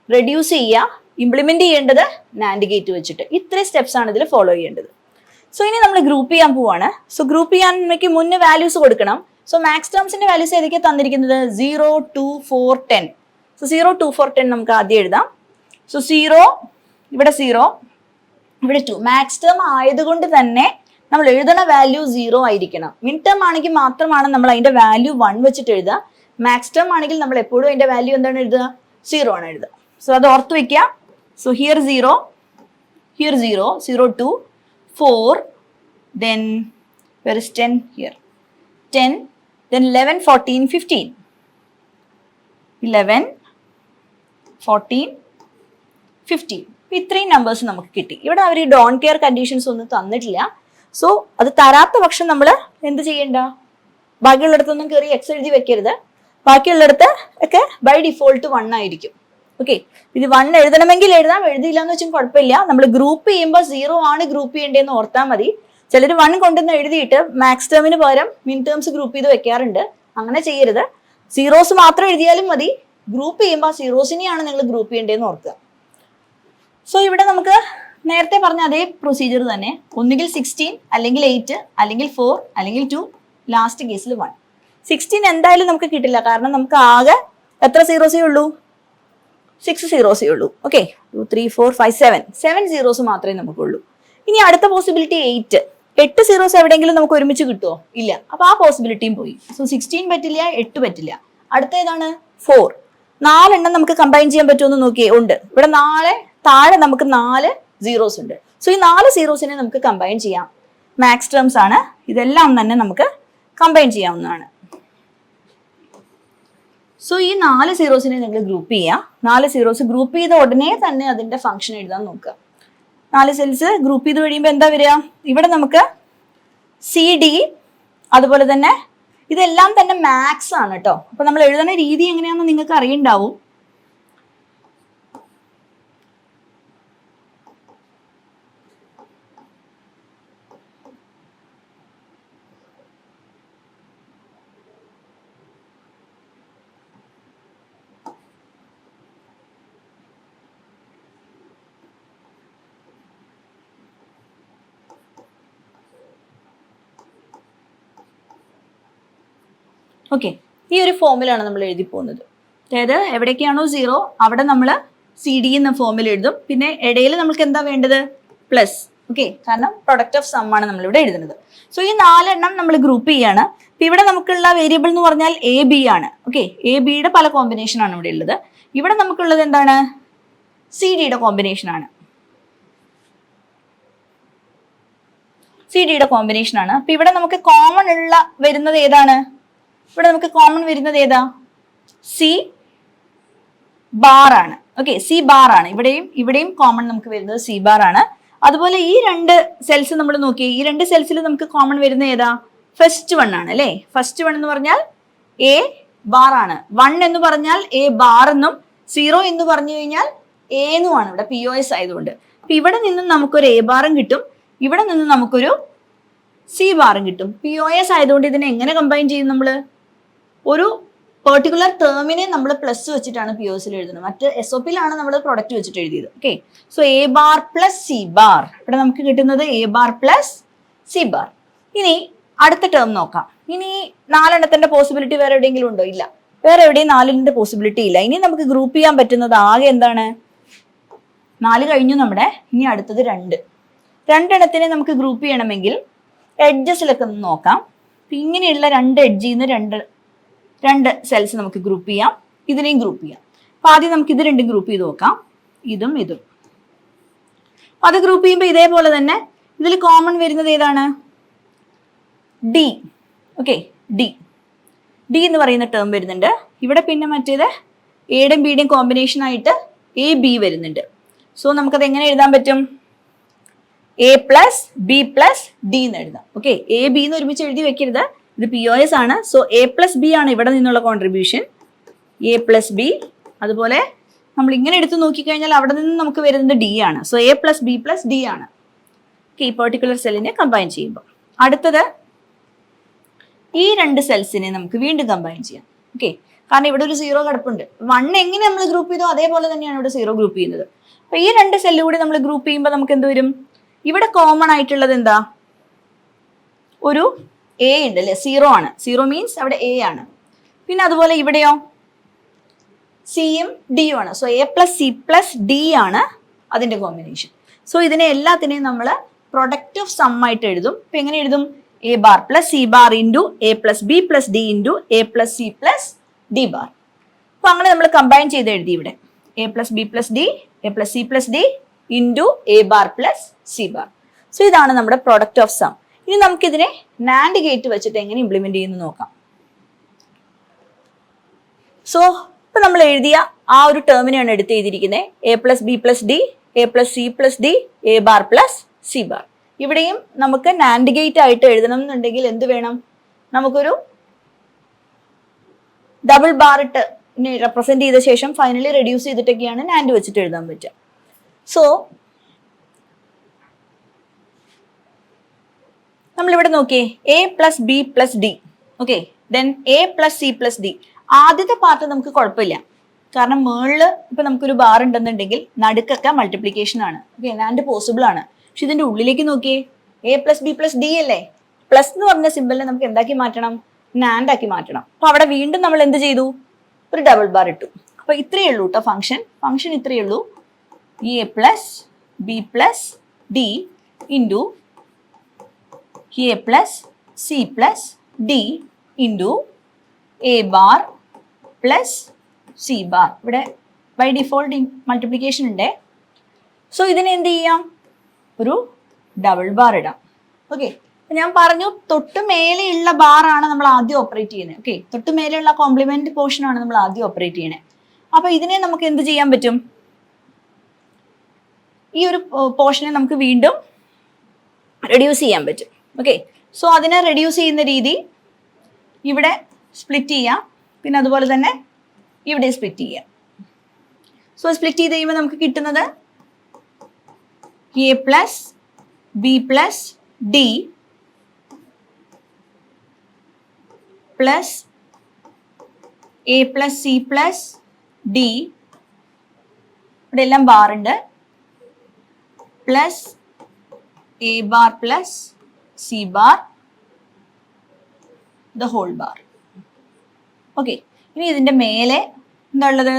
റെഡ്യൂസ് ചെയ്യുക, ഇംപ്ലിമെന്റ് ചെയ്യേണ്ടത് നാൻഡ് ഗേറ്റ് വെച്ചിട്ട്. ഇത്രയും സ്റ്റെപ്സ് ആണ് ഇതിൽ ഫോളോ ചെയ്യേണ്ടത്. സോ ഇനി നമ്മൾ ഗ്രൂപ്പ് ചെയ്യാൻ പോവാണ്. സോ ഗ്രൂപ്പ് ചെയ്യാൻ മുന്നേ വാല്യൂസ് കൊടുക്കണം. സോ മാക്സ് ടേംസിന്റെ വാല്യൂസ് ഏതൊക്കെയാണ് തന്നിരിക്കുന്നത്? 0 2 4 10. സോ 0 2 4 10 നമുക്ക് ആദ്യം എഴുതാം. സോ 0, ഇവിടെ 0, ഇവിടെ 2. മാക്സ് ടേം ആയതുകൊണ്ട് തന്നെ നമ്മൾ എഴുതുന്ന വാല്യൂ 0 ആയിരിക്കണം. മിൻ ടേം ആണെങ്കിൽ മാത്രമാണ് നമ്മൾ അതിന്റെ വാല്യൂ 1 വെച്ചിട്ട് എഴുതുക. മാക്സ് ടേം ആണെങ്കിൽ നമ്മൾ എപ്പോഴും അതിന്റെ വാല്യൂ എന്താണ് എഴുതുക? 0 ആണ് എഴുതുക. സോ അത് ഓർത്ത് വെക്കുക. So here 0, here 0, 0 2 4, then where is 10 here? 10, then 11 14 15. 11 14 15. ഇത്രയും നമ്പേഴ്സ് നമുക്ക് കിട്ടി. ഇവിടെ അവർ ഡോൺ കെയർ കണ്ടീഷൻസ് ഒന്നും തന്നിട്ടില്ല. സോ അത് തരാത്ത പക്ഷം നമ്മൾ എന്ത് ചെയ്യണ്ട? ബാക്കിയുള്ളിടത്തൊന്നും കയറി എക്സ് എഴുതി വെക്കരുത്. ബാക്കിയുള്ളിടത്ത് ഒക്കെ ബൈ ഡിഫോൾട്ട് 1 ആയിരിക്കും. ഓക്കെ, ഇത് 1 എഴുതണമെങ്കിൽ എഴുതാം, എഴുതിയില്ല എന്ന് വെച്ചാൽ കുഴപ്പമില്ല. നമ്മൾ ഗ്രൂപ്പ് ചെയ്യുമ്പോൾ 0 ആണ് ഗ്രൂപ്പ് ചെയ്യേണ്ടതെന്ന് ഓർത്താൽ മതി. ചിലർ 1 കൊണ്ടുവന്ന് എഴുതിയിട്ട് മാക്സ് ടേമിന് പകരം മിൻ ടേംസ് ഗ്രൂപ്പ് ചെയ്ത് വെക്കാറുണ്ട്. അങ്ങനെ ചെയ്യരുത്. സീറോസ് മാത്രം എഴുതിയാലും മതി. ഗ്രൂപ്പ് ചെയ്യുമ്പോൾ സീറോസിനെയാണ് നിങ്ങൾ ഗ്രൂപ്പ് ചെയ്യേണ്ടതെന്ന് ഓർക്കുക. സോ ഇവിടെ നമുക്ക് നേരത്തെ പറഞ്ഞ അതേ പ്രൊസീജിയർ തന്നെ. ഒന്നുകിൽ 16, അല്ലെങ്കിൽ 8, അല്ലെങ്കിൽ 4, അല്ലെങ്കിൽ 2, ലാസ്റ്റ് കേസിൽ 1. 16 എന്തായാലും നമുക്ക് കിട്ടില്ല, കാരണം നമുക്ക് ആകെ എത്ര സീറോസേ ഉള്ളൂ? 6 സീറോസേ ഉള്ളൂ. ഓക്കെ, 2 3 4 5 7 സീറോസ് മാത്രമേ നമുക്കുള്ളൂ. ഇനി അടുത്ത പോസിബിലിറ്റി 8 സീറോസ് എവിടെയെങ്കിലും നമുക്ക് ഒരുമിച്ച് കിട്ടുമോ? ഇല്ല. അപ്പൊ ആ പോസിബിലിറ്റിയും പോയി. സോ 16 പറ്റില്ല, 8 പറ്റില്ല. അടുത്ത ഏതാണ്? 4. 4 എണ്ണം നമുക്ക് കമ്പൈൻ ചെയ്യാൻ പറ്റുമെന്ന് നോക്കിയേ. ഉണ്ട്. ഇവിടെ താഴെ നമുക്ക് 4 സീറോസ് ഉണ്ട്. സോ ഈ 4 സീറോസിനെ നമുക്ക് കമ്പൈൻ ചെയ്യാം. മാക്സ് ടേംസ് ആണ്, ഇതെല്ലാം തന്നെ നമുക്ക് കമ്പൈൻ ചെയ്യാവുന്നതാണ്. സോ ഈ 4 സീറോസിനെ നിങ്ങൾ ഗ്രൂപ്പ് ചെയ്യുക. 4 സീറോസ് ഗ്രൂപ്പ് ചെയ്ത ഉടനെ തന്നെ അതിന്റെ ഫംഗ്ഷൻ എഴുതാൻ നോക്കുക. 4 സെൽസ് ഗ്രൂപ്പ് ചെയ്ത് കഴിയുമ്പോൾ എന്താ വരിക? ഇവിടെ നമുക്ക് CD, അതുപോലെ തന്നെ ഇതെല്ലാം തന്നെ മാക്സ് ആണ് കേട്ടോ. അപ്പൊ നമ്മൾ എഴുതുന്ന രീതി എങ്ങനെയാണെന്ന് നിങ്ങൾക്ക് അറിയുണ്ടാവും. ഓക്കെ, ഈ ഒരു ഫോമിലാണ് നമ്മൾ എഴുതി പോകുന്നത്. അതായത് എവിടേക്കാണോ 0 അവിടെ നമ്മൾ CD എന്ന ഫോമിൽ എഴുതും. പിന്നെ ഇടയിൽ നമുക്ക് എന്താ വേണ്ടത്? പ്ലസ്. ഓക്കെ, കാരണം പ്രൊഡക്റ്റ് ഓഫ് സം ആണ് നമ്മളിവിടെ എഴുതുന്നത്. സോ ഈ 4 എണ്ണം നമ്മൾ ഗ്രൂപ്പ് ചെയ്യാണ്. ഇപ്പൊ ഇവിടെ നമുക്കുള്ള വേരിയബിൾ എന്ന് പറഞ്ഞാൽ AB ആണ്. ഓക്കെ, ABയുടെ പല കോമ്പിനേഷൻ ആണ് ഇവിടെ ഉള്ളത്. ഇവിടെ നമുക്കുള്ളത് എന്താണ്? CDയുടെ കോമ്പിനേഷൻ ആണ്. CDയുടെ കോമ്പിനേഷൻ ആണ്. അപ്പൊ ഇവിടെ നമുക്ക് കോമൺ വരുന്നത് ഏതാണ്? ഇവിടെ നമുക്ക് കോമൺ വരുന്നത് ഏതാ? സി ബാർ ആണ്. ഓക്കെ, സി ബാർ ആണ്. ഇവിടെയും കോമൺ നമുക്ക് വരുന്നത് സി ബാർ ആണ്. അതുപോലെ ഈ രണ്ട് സെൽസ് നമ്മൾ നോക്കിയേ, ഈ രണ്ട് സെൽസിൽ നമുക്ക് കോമൺ വരുന്ന ഏതാ? ഫസ്റ്റ് വൺ ആണ് അല്ലേ? ഫസ്റ്റ് വൺ എന്ന് പറഞ്ഞാൽ എ ബാർ ആണ്. 1 എന്ന് പറഞ്ഞാൽ എ ബാർ എന്നും 0 എന്ന് പറഞ്ഞു കഴിഞ്ഞാൽ എ എന്നുമാണ് ഇവിടെ POS ആയതുകൊണ്ട്. അപ്പൊ ഇവിടെ നിന്നും നമുക്കൊരു എ ബാറും കിട്ടും, ഇവിടെ നിന്നും നമുക്കൊരു സി ബാറും കിട്ടും. POS ആയതുകൊണ്ട് ഇതിനെ എങ്ങനെ കമ്പൈൻ ചെയ്യും? നമ്മൾ ഒരു പെർട്ടിക്കുലർ ടേമിനെ നമ്മൾ പ്ലസ് വെച്ചിട്ടാണ് POSൽ എഴുതുന്നത്. മറ്റ് SOPയിലാണ് നമ്മൾ പ്രൊഡക്റ്റ് വെച്ചിട്ട് എഴുതിയത്. Okay, so A bar plus C bar, ഇവിടെ നമുക്ക് കിട്ടുന്നത് A bar plus C bar. ഇനി അടുത്ത ടേം നോക്കാം. ഇനി 4 എണ്ണത്തിന്റെ പോസിബിലിറ്റി വേറെ എവിടെയെങ്കിലും ഉണ്ടോ? ഇല്ല, വേറെ എവിടെയും 4ന്റെ പോസിബിലിറ്റി ഇല്ല. ഇനി നമുക്ക് ഗ്രൂപ്പ് ചെയ്യാൻ പറ്റുന്നത് ആകെ എന്താണ്? 4 കഴിഞ്ഞു നമ്മുടെ. ഇനി അടുത്തത് 2. 2 എണ്ണത്തിനെ നമുക്ക് ഗ്രൂപ്പ് ചെയ്യണമെങ്കിൽ എഡ്ജസിലൊക്കെ ഒന്ന് നോക്കാം. ഇങ്ങനെയുള്ള 2 എഡ്ജിൽ നിന്ന് രണ്ട് സെൽസ് നമുക്ക് ഗ്രൂപ്പ് ചെയ്യാം, ഇതിനെയും ഗ്രൂപ്പ് ചെയ്യാം. അപ്പൊ ആദ്യം നമുക്ക് ഇത് രണ്ടും ഗ്രൂപ്പ് ചെയ്ത് നോക്കാം, ഇതും ഇതും. അത് ഗ്രൂപ്പ് ചെയ്യുമ്പോൾ ഇതേപോലെ തന്നെ ഇതിൽ കോമൺ വരുന്നത് ഏതാണ്? ഡി. ഓക്കെ, ഡി എന്ന് പറയുന്ന ടേം വരുന്നുണ്ട്. ഇവിടെ പിന്നെ മറ്റേത് എയുടെയും ബിയുടെയും കോമ്പിനേഷൻ ആയിട്ട് AB വരുന്നുണ്ട്. സോ നമുക്കത് എങ്ങനെ എഴുതാൻ പറ്റും? A plus B plus D എന്ന് എഴുതാം. ഓക്കെ, AB എന്ന് ഒരുമിച്ച് എഴുതി വെക്കരുത്, ഇത് POS ആണ്. സോ A പ്ലസ് ബി ആണ് ഇവിടെ നിന്നുള്ള കോൺട്രിബ്യൂഷൻ, A പ്ലസ് ബി. അതുപോലെ നമ്മൾ ഇങ്ങനെ എടുത്ത് നോക്കിക്കഴിഞ്ഞാൽ അവിടെ നിന്ന് നമുക്ക് വരുന്നത് D ആണ്. So A plus B plus D ആണ് ഈ പെർട്ടിക്കുലർ സെല്ലിനെ കമ്പൈൻ ചെയ്യുമ്പോൾ. അടുത്തത് ഈ 2 സെൽസിനെ നമുക്ക് വീണ്ടും കമ്പൈൻ ചെയ്യാം. ഓക്കെ, കാരണം ഇവിടെ ഒരു 0 കിടപ്പുണ്ട്. 1 എങ്ങനെ നമ്മൾ ഗ്രൂപ്പ് ചെയ്തോ അതേപോലെ തന്നെയാണ് ഇവിടെ 0 ഗ്രൂപ്പ് ചെയ്യുന്നത്. അപ്പൊ ഈ 2 സെല്ല് കൂടി നമ്മൾ ഗ്രൂപ്പ് ചെയ്യുമ്പോൾ നമുക്ക് എന്ത് വരും? ഇവിടെ കോമൺ ആയിട്ടുള്ളത് എന്താ? ഒരു എ ഉണ്ട് അല്ലേ? 0 ആണ്. 0 മീൻസ് അവിടെ A ആണ്. പിന്നെ അതുപോലെ ഇവിടെയോ സിയും ഡിയും ആണ്. So A plus C plus D ആണ് അതിന്റെ കോമ്പിനേഷൻ. സോ ഇതിനെ എല്ലാത്തിനെയും നമ്മൾ പ്രൊഡക്റ്റ് ഓഫ് സം ആയിട്ട് എഴുതും. ഇപ്പൊ എങ്ങനെ എഴുതും? A bar plus C bar into A plus B plus D into A plus C plus D bar. അപ്പൊ അങ്ങനെ നമ്മൾ കമ്പൈൻ ചെയ്ത് എഴുതി ഇവിടെ A plus B plus D, A plus C plus D into A bar plus C bar. So ഇതാണ് നമ്മുടെ പ്രൊഡക്റ്റ് ഓഫ് സം. ഇനി നമുക്കിതിനെ നാൻഡ് ഗേറ്റ് വെച്ചിട്ട് എങ്ങനെ ഇംപ്ലിമെന്റ് ചെയ്യുന്നു നോക്കാം. സോ ഇപ്പൊ നമ്മൾ എഴുതിയ ആ ഒരു ടേമിനെയാണ് എടുത്ത് എഴുതിയിരിക്കുന്നത്. A plus B plus D, A plus C plus D, A bar plus C bar. ഇവിടെയും നമുക്ക് നാൻഡ് ഗേറ്റ് ആയിട്ട് എഴുതണം എന്നുണ്ടെങ്കിൽ എന്ത് വേണം? നമുക്കൊരു ഡബിൾ ബാർ ഇട്ട് റെപ്രസെന്റ് ചെയ്ത ശേഷം ഫൈനലി റെഡ്യൂസ് ചെയ്തിട്ടൊക്കെയാണ് നാൻഡ് വെച്ചിട്ട് എഴുതാൻ പറ്റുക. സോ നമ്മളിവിടെ നോക്കിയേ, A plus B plus D. Okay, then A plus C plus D. ആദ്യത്തെ പാർട്ട് നമുക്ക് കുഴപ്പമില്ല, കാരണം മേളില് ഇപ്പൊ നമുക്കൊരു ബാർ ഉണ്ടെന്നുണ്ടെങ്കിൽ നടുക്കൊക്കെ മൾട്ടിപ്ലിക്കേഷൻ ആണ്. ഓക്കെ, നാൻഡ് പോസിബിൾ ആണ്. പക്ഷെ ഇതിന്റെ ഉള്ളിലേക്ക് നോക്കിയേ, A plus B plus D അല്ലേ? പ്ലസ് എന്ന് പറഞ്ഞ സിമ്പിളിനെ നമുക്ക് എന്താക്കി മാറ്റണം? നാൻഡ് ആക്കി മാറ്റണം. അപ്പൊ അവിടെ വീണ്ടും നമ്മൾ എന്ത് ചെയ്തു? ഒരു ഡബിൾ ബാർ ഇട്ടു. അപ്പൊ ഇത്രയേ ഉള്ളൂ കേട്ടോ ഫംഗ്ഷൻ ഇത്രയേ ഉള്ളൂ. A plus B plus D into A plus C plus D into A bar plus C bar. ഇവിടെ ബൈ ഡിഫോൾട്ട് മൾട്ടിപ്ലിക്കേഷൻ ഉണ്ട്. സോ ഇതിനെ എന്ത് ചെയ്യാം? ഒരു ഡബിൾ ബാർ ഇടാം. ഓക്കെ, ഞാൻ പറഞ്ഞു തൊട്ട് മേലെയുള്ള ബാറാണ് നമ്മൾ ആദ്യം ഓപ്പറേറ്റ് ചെയ്യുന്നത്. ഓക്കെ, തൊട്ട് മേലെയുള്ള കോംപ്ലിമെന്റ് പോർഷൻ ആണ് നമ്മൾ ആദ്യം ഓപ്പറേറ്റ് ചെയ്യണേ. അപ്പൊ ഇതിനെ നമുക്ക് എന്ത് ചെയ്യാൻ പറ്റും? ഈ ഒരു പോർഷനെ നമുക്ക് വീണ്ടും റെഡ്യൂസ് ചെയ്യാൻ പറ്റും. ഓക്കെ, സോ അതിനെ റെഡ്യൂസ് ചെയ്യുന്ന രീതി ഇവിടെ സ്പ്ലിറ്റ് ചെയ്യാം, പിന്നെ അതുപോലെ തന്നെ ഇവിടെ സ്പ്ലിറ്റ് ചെയ്യാം. സോ സ്പ്ലിറ്റ് ചെയ്ത് കഴിയുമ്പോൾ നമുക്ക് കിട്ടുന്നത് A plus B plus D plus A plus C plus D, ഇവിടെ എല്ലാം ബാർ ഉണ്ട്, plus A bar plus C bar the whole bar. Okay, ഇനി ഇതിന്റെ മേലെ എന്താ ഉള്ളത്?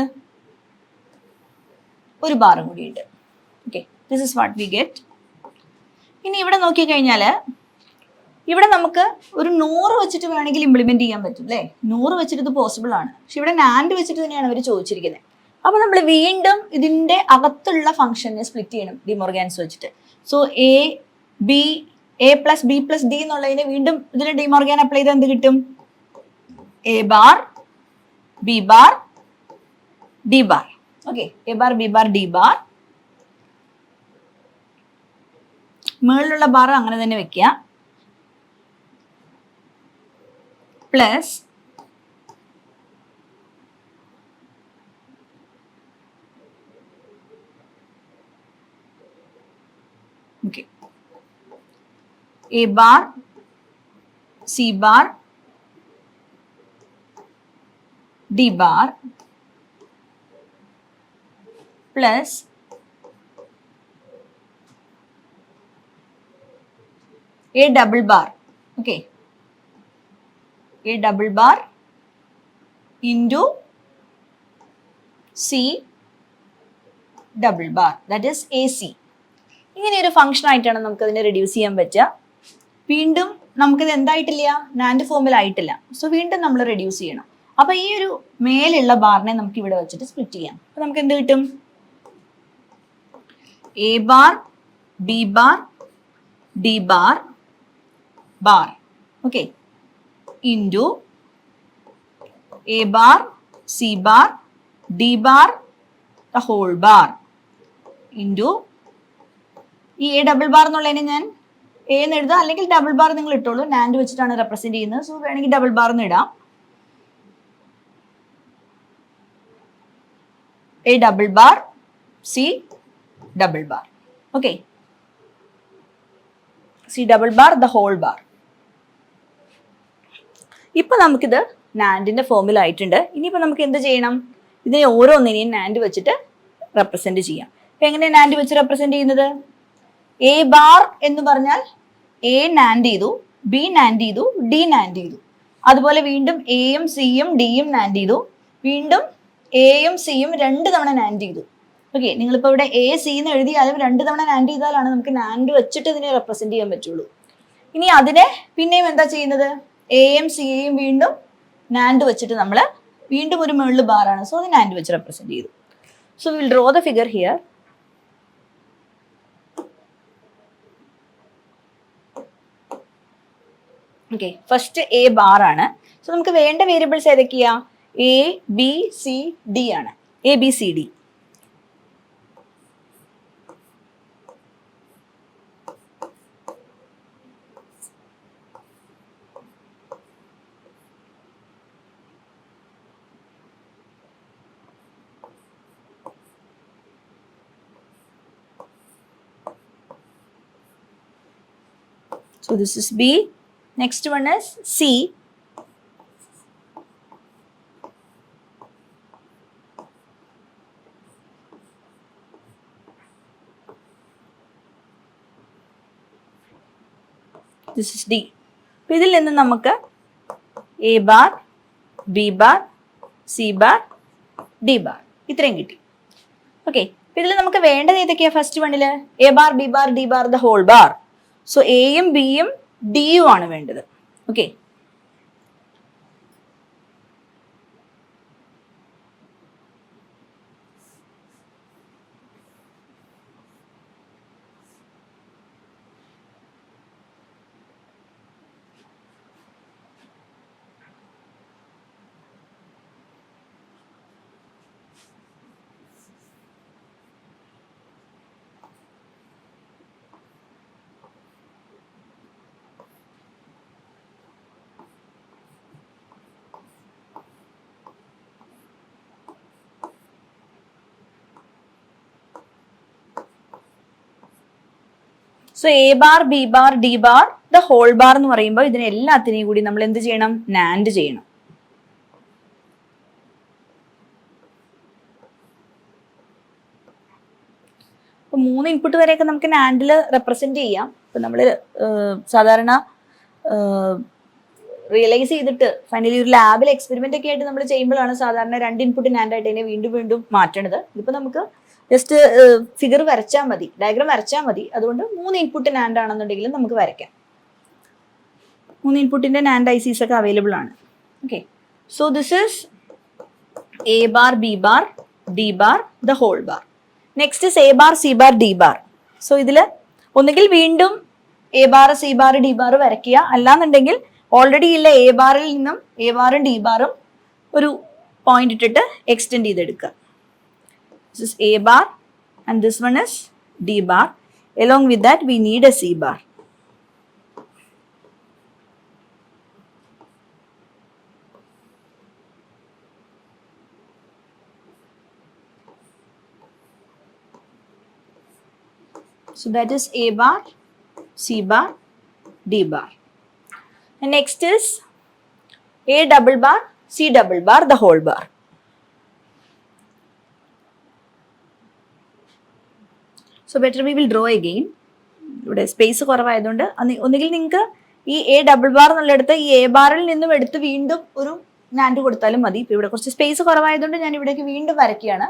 ഒരു ബാറും കൂടി ഉണ്ട്. Okay, this is what we get. ഇനി ഇവിടെ നോക്കിക്കഴിഞ്ഞാൽ ഇവിടെ നമുക്ക് ഒരു 100 വെച്ചിട്ട് വേണമെങ്കിൽ ഇംപ്ലിമെന്റ് ചെയ്യാൻ പറ്റും അല്ലേ? 100 വെച്ചിട്ട് ഇത് പോസിബിൾ ആണ്. പക്ഷെ ഇവിടെ നാൻഡ് വെച്ചിട്ട് തന്നെയാണ് അവർ ചോദിച്ചിരിക്കുന്നത്. അപ്പൊ നമ്മൾ വീണ്ടും ഇതിന്റെ അകത്തുള്ള ഫംഗ്ഷനെ സ്പ്ലിറ്റ് ചെയ്യണം ഡിമോർഗാൻസ് വെച്ചിട്ട്. So A plus B plus D എന്നുള്ളതിനെ വീണ്ടും ഇതിൽ ഡിമോർഗാൻ അപ്ലൈ ചെയ്താൽ എന്ത് കിട്ടും? A bar B bar D bar. Okay, A bar B bar D bar. മുകളിലുള്ള ബാർ അങ്ങനെ തന്നെ വെക്കുക. Plus okay, A bar C bar D bar plus a double bar. Okay, a double bar into c double bar, that is ac. ഇങ്ങനെ ഒരു ഫംഗ്ഷൻ ആയിട്ടാണ് നമുക്ക് അതിനെ റെഡ്യൂസ് ചെയ്യാൻ പറ്റുക. വീണ്ടും നമുക്കിത് എന്തായിട്ടില്ല, നാൻഡ് ഫോമിൽ ആയിട്ടില്ല. സോ വീണ്ടും നമ്മൾ റെഡ്യൂസ് ചെയ്യണം. അപ്പൊ ഈ ഒരു മേലുള്ള ബാറിനെ നമുക്ക് ഇവിടെ വെച്ചിട്ട് സ്പ്ലിറ്റ് ചെയ്യാം. അപ്പൊ നമുക്ക് എന്ത് കിട്ടും? A bar B bar D bar bar, okay, into a bar c bar d bar the whole bar into ഈ എ ഡബിൾ ബാർ എന്നുള്ളതിനെ ഞാൻ എ എന്ന് എഴുതാം, അല്ലെങ്കിൽ ഡബിൾ ബാർ നിങ്ങൾ ഇട്ടോളൂ. നാൻഡ് വെച്ചിട്ടാണ് റെപ്രസെന്റ് ചെയ്യുന്നത്. സോ വേണമെങ്കിൽ ഡബിൾ ബാർ എന്ന് ഇടാം. A double bar C double bar. Okay, C double bar the whole bar. ഇപ്പൊ നമുക്കിത് നാൻഡിന്റെ ഫോമിലായിട്ടുണ്ട്. ഇനിയിപ്പോൾ നമുക്ക് എന്ത് ചെയ്യണം? ഇതിനെ ഓരോന്നിനെയും നാൻഡ് വെച്ചിട്ട് റെപ്രസെന്റ് ചെയ്യാം. അപ്പൊ എങ്ങനെയാണ് നാൻഡ് വെച്ച് റെപ്രസെന്റ് ചെയ്യുന്നത്? എ ബാർ എന്ന് പറഞ്ഞാൽ എ നാൻഡ് ചെയ്തു, ബി നാൻഡ് ചെയ്തു, ഡി നാൻഡ് ചെയ്തു. അതുപോലെ വീണ്ടും എയും സിയും ഡിയും നാൻഡ് ചെയ്തു, വീണ്ടും എയും സിയും 2 തവണ നാൻഡ് ചെയ്തു. ഓക്കെ, നിങ്ങളിപ്പോൾ ഇവിടെ എ സി എന്ന് എഴുതിയാലും 2 തവണ നാൻഡ് ചെയ്താലാണ് നമുക്ക് നാൻഡ് വെച്ചിട്ട് ഇതിനെ റെപ്രസെന്റ് ചെയ്യാൻ പറ്റുള്ളൂ. ഇനി അതിനെ പിന്നെയും എന്താ ചെയ്യുന്നത്? എയും സിയെയും വീണ്ടും നാൻഡ് വെച്ചിട്ട് നമ്മൾ വീണ്ടും ഒരു മുകളിൽ ബാറാണ്. സോ അത് നാൻഡ് വെച്ച് റെപ്രസെന്റ് ചെയ്തു. So will draw the figure here. Okay, first A bar ആണ്. സോ നമുക്ക് വേണ്ട വേരിയബിൾസ് ഏതൊക്കെയാ? എ ബി സി ഡി ആണ്. A B C D. So this is B. Next one is C. This is D. അപ്പോൾ ഇതിൽ നിന്ന് നമുക്ക് A bar B bar C bar D bar ഇത്രയും കിട്ടി. ഓക്കെ, ഇതിൽ നമുക്ക് വേണ്ടത് ഏതൊക്കെയാ? ഫസ്റ്റ് വണ്ണില് A bar B bar D bar the whole bar. So എയും ബിയും ഡിയും ആണ് വേണ്ടത്. Okay, so A bar B bar D bar the whole bar എന്ന് പറയുമ്പോൾ ഇതിനെ എല്ലാത്തിനെയും കൂടി നമ്മൾ എന്ത് ചെയ്യണം? നാൻഡ് ചെയ്യണം. അപ്പൊ 3 ഇൻപുട്ട് വരെയൊക്കെ നമുക്ക് നാൻഡിൽ റെപ്രസെന്റ് ചെയ്യാം. ഇപ്പൊ നമ്മൾ സാധാരണ റിയലൈസ് ചെയ്തിട്ട് ഫൈനലി ഒരു ലാബിൽ എക്സ്പെരിമെന്റ് ഒക്കെ ആയിട്ട് നമ്മൾ ചെയ്യുമ്പോഴാണ് സാധാരണ 2 ഇൻപുട്ട് നാൻഡ് ആയിട്ട് അതിനെ വീണ്ടും വീണ്ടും മാറ്റണത്. ഇതിപ്പോ നമുക്ക് ജസ്റ്റ് ഫിഗർ വരച്ചാൽ മതി, ഡയഗ്രാം വരച്ചാൽ മതി. അതുകൊണ്ട് 3 ഇൻപുട്ട് നാൻഡ് ആണെന്നുണ്ടെങ്കിലും നമുക്ക് വരയ്ക്കാം. 3 ഇൻപുട്ടിന്റെ നാൻഡ് ഐസീസ് ഒക്കെ അവൈലബിൾ ആണ്. Okay, so this is A bar B bar D bar the whole bar. Next is A bar C bar D bar. So ഇതിൽ ഒന്നുകിൽ വീണ്ടും A bar C bar D bar വരയ്ക്കുക, അല്ലാന്നുണ്ടെങ്കിൽ ഓൾറെഡി ഉള്ള എ ബാറിൽ നിന്നും എ ബാറും ഡി ബാറും ഒരു പോയിന്റ് ഇട്ടിട്ട് എക്സ്റ്റെൻഡ് ചെയ്തെടുക്കുക. This is A bar and this one is D bar. Along with that we need a C bar. So that is A bar, C bar, D bar. And next is A double bar, C double bar, the whole bar. So better we will draw again. ഇവിടെ സ്പേസ് കുറവായതുകൊണ്ട് ഒന്നുകിൽ നിങ്ങൾക്ക് ഈ എ ഡബിൾ ബാർ എന്നുള്ളിടത്ത് ഈ എ ബാറിൽ നിന്നും എടുത്ത് വീണ്ടും ഒരു നാൻഡ് കൊടുത്താലും മതി. ഇപ്പൊ ഇവിടെ കുറച്ച് സ്പേസ് കുറവായതുകൊണ്ട് ഞാൻ ഇവിടേക്ക് വീണ്ടും വരയ്ക്കുകയാണ്.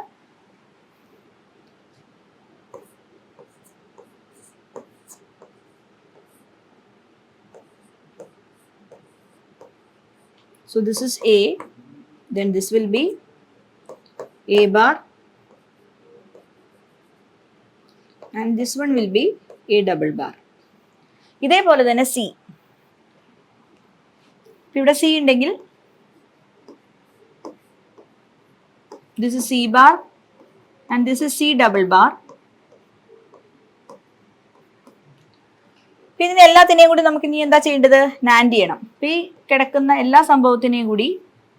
So this is A, then this will be A bar and this one will be A double bar. ഇതേപോലെ തന്നെ C. ഇവിടെ C ഉണ്ടെങ്കിൽ this is C bar and this is C double bar. പിന്നെ എല്ലാത്തിനെയും കൂടി നമുക്ക് ഇനി എന്താ ചെയ്യേണ്ടത്? നാൻഡ് ചെയ്യണം. അപ്പൊ ഈ കിടക്കുന്ന എല്ലാ സംഭവത്തിനെയും കൂടി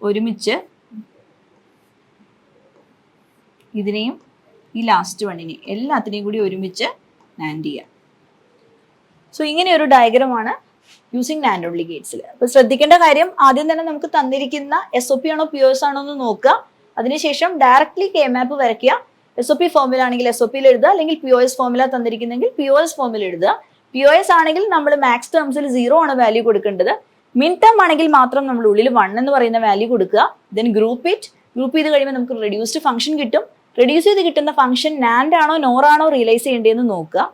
ഒരുമിച്ച് ഇതിനെയും ഈ ലാസ്റ്റ് വണ്ണിനെയും എല്ലാത്തിനെയും കൂടി ഒരുമിച്ച് നാൻഡ് ചെയ്യാം. സോ ഇങ്ങനെ ഒരു ഡയഗ്രമാണ് യൂസിങ് നാൻഡ് ഓൺലി ഗേറ്റ്സിൽ. അപ്പൊ ശ്രദ്ധിക്കേണ്ട കാര്യം, ആദ്യം തന്നെ നമുക്ക് തന്നിരിക്കുന്ന SOP ആണോ POS ആണോ എന്ന് നോക്കുക. അതിനുശേഷം ഡയറക്ട്ലി കെ മാപ്പ് വരയ്ക്കുക. SOP ഫോമിൽ ആണെങ്കിൽ SOPയിൽ എഴുതുക, അല്ലെങ്കിൽ POS ഫോമില തന്നിരിക്കുന്നെങ്കിൽ POS ഫോമിൽ എഴുതുക. POS ആണെങ്കിൽ നമ്മൾ മാക്സ് ടേംസിൽ 0 ആണ് വാല്യൂ കൊടുക്കേണ്ടത്. മിൻ ടേം ആണെങ്കിൽ മാത്രം നമ്മൾ ഉള്ളിൽ 1 എന്ന് പറയുന്ന വാല്യൂ കൊടുക്കുക. ദെൻ ഗ്രൂപ്പ് ചെയ്ത് കഴിയുമ്പോൾ നമുക്ക് റെഡ്യൂസ്ഡ് ഫംഗ്ഷൻ കിട്ടും. റെഡ്യൂസ് ചെയ്ത് കിട്ടുന്ന ഫംഗ്ഷൻ നാൻഡ് ആണോ നോർ ആണോ റിയലൈസ് ചെയ്യേണ്ടതെന്ന് നോക്കുക.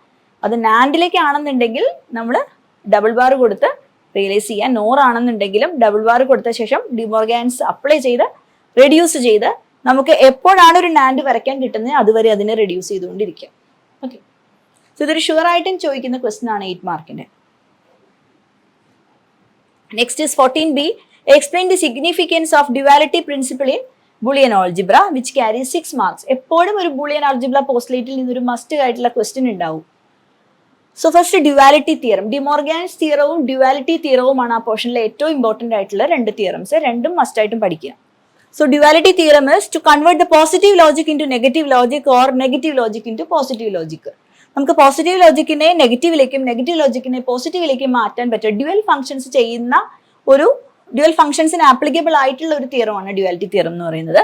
അത് നാൻഡിലേക്ക് ആണെന്നുണ്ടെങ്കിൽ നമ്മൾ ഡബിൾ ബാർ കൊടുത്ത് റിയലൈസ് ചെയ്യാൻ, നോർ ആണെന്നുണ്ടെങ്കിലും ഡബിൾ ബാർ കൊടുത്ത ശേഷം ഡിമോർഗാൻസ് അപ്ലൈ ചെയ്ത് റെഡ്യൂസ് ചെയ്ത് നമുക്ക് എപ്പോഴാണ് ഒരു നാൻഡ് വരയ്ക്കാൻ കിട്ടുന്നത് അതുവരെ അതിനെ റെഡ്യൂസ് ചെയ്തുകൊണ്ടിരിക്കുക. ഓക്കെ, സോ ഇതൊരു ഷുവർ ആയിട്ടും ചോദിക്കുന്ന ക്വസ്റ്റൻ ആണ് 8 മാർക്കിന്റെ. Next is 14B. Explain the significance of duality principle in Boolean algebra which carry 6 marks. എപ്പോഴും ഒരു ബൂളിയൻ ആൾജിബ്ര പോസ്റ്റ്ലേറ്റിൽ നിന്നൊരു മസ്റ്റ് ആയിട്ടുള്ള ക്വസ്റ്റ്യൻ ഉണ്ടാവും. So first duality theorem, De Morgan's തിയറവും ഡ്യുവാലിറ്റി തിയറവുമാണ് ആ പോർഷനിലെ ഏറ്റവും ഇമ്പോർട്ടന്റ് ആയിട്ടുള്ള 2 തിയറംസ്. രണ്ടും മസ്റ്റ് ആയിട്ടും പഠിക്കുക. So duality theorem is to convert the positive logic into negative logic or negative logic into positive logic. നമുക്ക് പോസിറ്റീവ് ലോജിക്കിനെ നെഗറ്റീവിലേക്കും നെഗറ്റീവ് ലോജിക്കിനെ പോസിറ്റീവിലേക്കും മാറ്റാൻ പറ്റും ഡ്യുവൽ ഫംഗ്ഷൻസ് ചെയ്യുന്ന ഒരു ഡ്യുവൽ ഫംഗ്ഷൻസിന് ആപ്ലിക്കബിൾ ആയിട്ടുള്ള ഒരു തിയറമാണ് ഡ്യുവാലിറ്റി തിയറം എന്ന് പറയുന്നത്.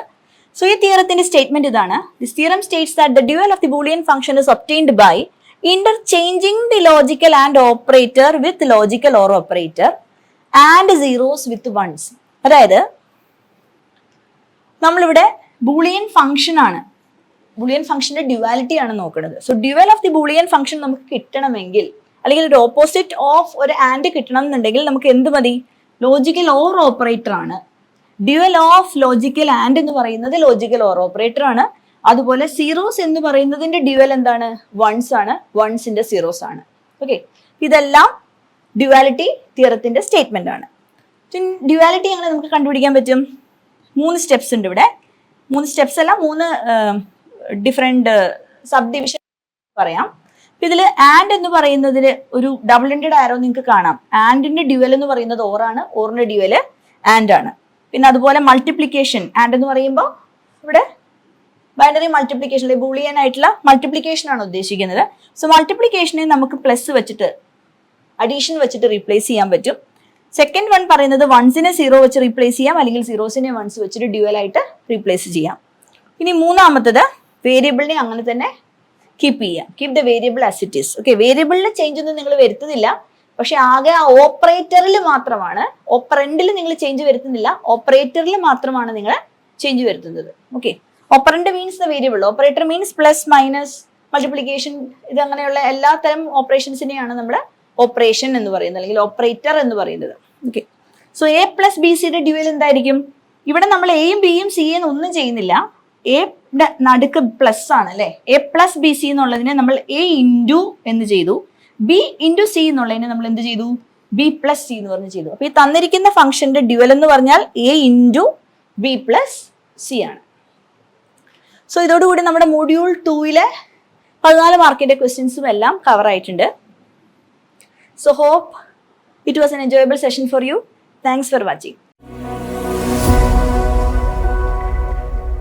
സോ ഈ തിയറത്തിന്റെ സ്റ്റേറ്റ്മെന്റ് ഇതാണ്. This theorem states that the dual of the Boolean function is obtained by interchanging the logical and operator with logical or operator and zeros with ones. അതായത് നമ്മളിവിടെ ബൂളിയൻ ഫംഗ്ഷൻ ആണ്, ബൂളിയൻ ഫംഗ്ഷന്റെ ഡ്യുവാലിറ്റി ആണ് നോക്കുന്നത്. So dual of the Boolean function നമുക്ക് കിട്ടണമെങ്കിൽ, അല്ലെങ്കിൽ ഒരു ഓപ്പോസിറ്റ് ഓഫ് ഒരു ആൻഡ് കിട്ടണം എന്നുണ്ടെങ്കിൽ നമുക്ക് എന്ത് മതി? ലോജിക്കൽ ഓർ ഓപ്പറേറ്റർ ആണ്. ഡ്യുവൽ ഓഫ് ലോജിക്കൽ ആൻഡ് എന്ന് പറയുന്നത് ലോജിക്കൽ ഓർ ഓപ്പറേറ്റർ ആണ്. അതുപോലെ സീറോസ് എന്ന് പറയുന്നതിന്റെ ഡ്യുവൽ എന്താണ്? വൺസ് ആണ്. വൺസിന്റെ സീറോസ് ആണ്. ഓക്കെ, ഇതെല്ലാം ഡ്യുവാലിറ്റി തിയറത്തിന്റെ സ്റ്റേറ്റ്മെന്റ് ആണ്. ഡ്യുവാലിറ്റി എങ്ങനെ നമുക്ക് കണ്ടുപിടിക്കാൻ പറ്റും? 3 സ്റ്റെപ്സ് ഉണ്ട് ഇവിടെ. 3 സ്റ്റെപ്സ് അല്ല, 3 ഡിഫറെന്റ് സബ് ഡിവിഷൻ പറയാം. ഇതിൽ ആൻഡ് എന്ന് പറയുന്നതിൽ ഒരു ഡബിൾ എൻഡഡ് ആരോ നിങ്ങൾക്ക് കാണാം. ആൻഡിന്റെ ഡ്യുവൽ എന്ന് പറയുന്നത് ഓറാണ്, ഓറിന്റെ ഡ്യുവല് ആൻഡ് ആണ്. പിന്നെ അതുപോലെ മൾട്ടിപ്ലിക്കേഷൻ, ആൻഡ് എന്ന് പറയുമ്പോൾ ഇവിടെ ബൈനറി മൾട്ടിപ്ലിക്കേഷൻ, ബൂളിയൻ ആയിട്ടുള്ള മൾട്ടിപ്ലിക്കേഷൻ ആണ് ഉദ്ദേശിക്കുന്നത്. സോ മൾട്ടിപ്ലിക്കേഷനെ നമുക്ക് പ്ലസ് വെച്ചിട്ട്, അഡീഷൻ വെച്ചിട്ട് റീപ്ലേസ് ചെയ്യാൻ പറ്റും. സെക്കൻഡ് വൺ പറയുന്നത് വൺസിനെ 0 വെച്ച് റീപ്ലേസ് ചെയ്യാം, അല്ലെങ്കിൽ സീറോസിനെ വൺസ് വെച്ചിട്ട് ഡ്യുവൽ ആയിട്ട് റീപ്ലേസ് ചെയ്യാം. ഇനി മൂന്നാമത്തത് വേരിയബിളിനെ അങ്ങനെ തന്നെ കീപ്പ് ചെയ്യാം. Keep the variable as it is. Okay, വേരിയബിളിന് ചേഞ്ച് ഒന്നും നിങ്ങൾ വരുത്തുന്നില്ല, പക്ഷെ ആകെ ആ ഓപ്പറേറ്ററിൽ മാത്രമാണ്, ഓപ്പറൻഡിൽ നിങ്ങൾ ചേഞ്ച് വരുത്തുന്നില്ല, ഓപ്പറേറ്ററിൽ മാത്രമാണ് നിങ്ങൾ ചേഞ്ച് വരുത്തുന്നത്. Okay, operant means the variable, operator means plus minus multiplication, ഇത് അങ്ങനെയുള്ള എല്ലാ തരം ഓപ്പറേഷൻസിനെയാണ് നമ്മൾ ഓപ്പറേഷൻ എന്ന് പറയുന്നത്, അല്ലെങ്കിൽ ഓപ്പറേറ്റർ എന്ന് പറയുന്നത്. Okay, so A plus B സിയുടെ ഡ്യുവൽ എന്തായിരിക്കും? ഇവിടെ നമ്മൾ എയും ബിയും സിയും ഒന്നും ചെയ്യുന്നില്ല. എയുടെ നടുക്ക് പ്ലസ് ആണ് അല്ലെ. എ പ്ലസ് ബി സി എന്നുള്ളതിനെ നമ്മൾ എ ഇൻറ്റു എന്ന് ചെയ്തു. ബി ഇൻറ്റു സി എന്നുള്ളതിനെ നമ്മൾ എന്ത് ചെയ്തു? ബി പ്ലസ് സി എന്ന് പറഞ്ഞ് ചെയ്തു. അപ്പൊ ഈ തന്നിരിക്കുന്ന ഫംഗ്ഷന്റെ ഡ്യുവൽ എന്ന് പറഞ്ഞാൽ A into B plus C ആണ്. സോ ഇതോടുകൂടി നമ്മുടെ മൊഡ്യൂൾ 2-ലെ 14 മാർക്കിന്റെ ക്വസ്റ്റ്യൻസും എല്ലാം കവർ ആയിട്ടുണ്ട്. So hope it was an enjoyable session for you. Thanks for watching.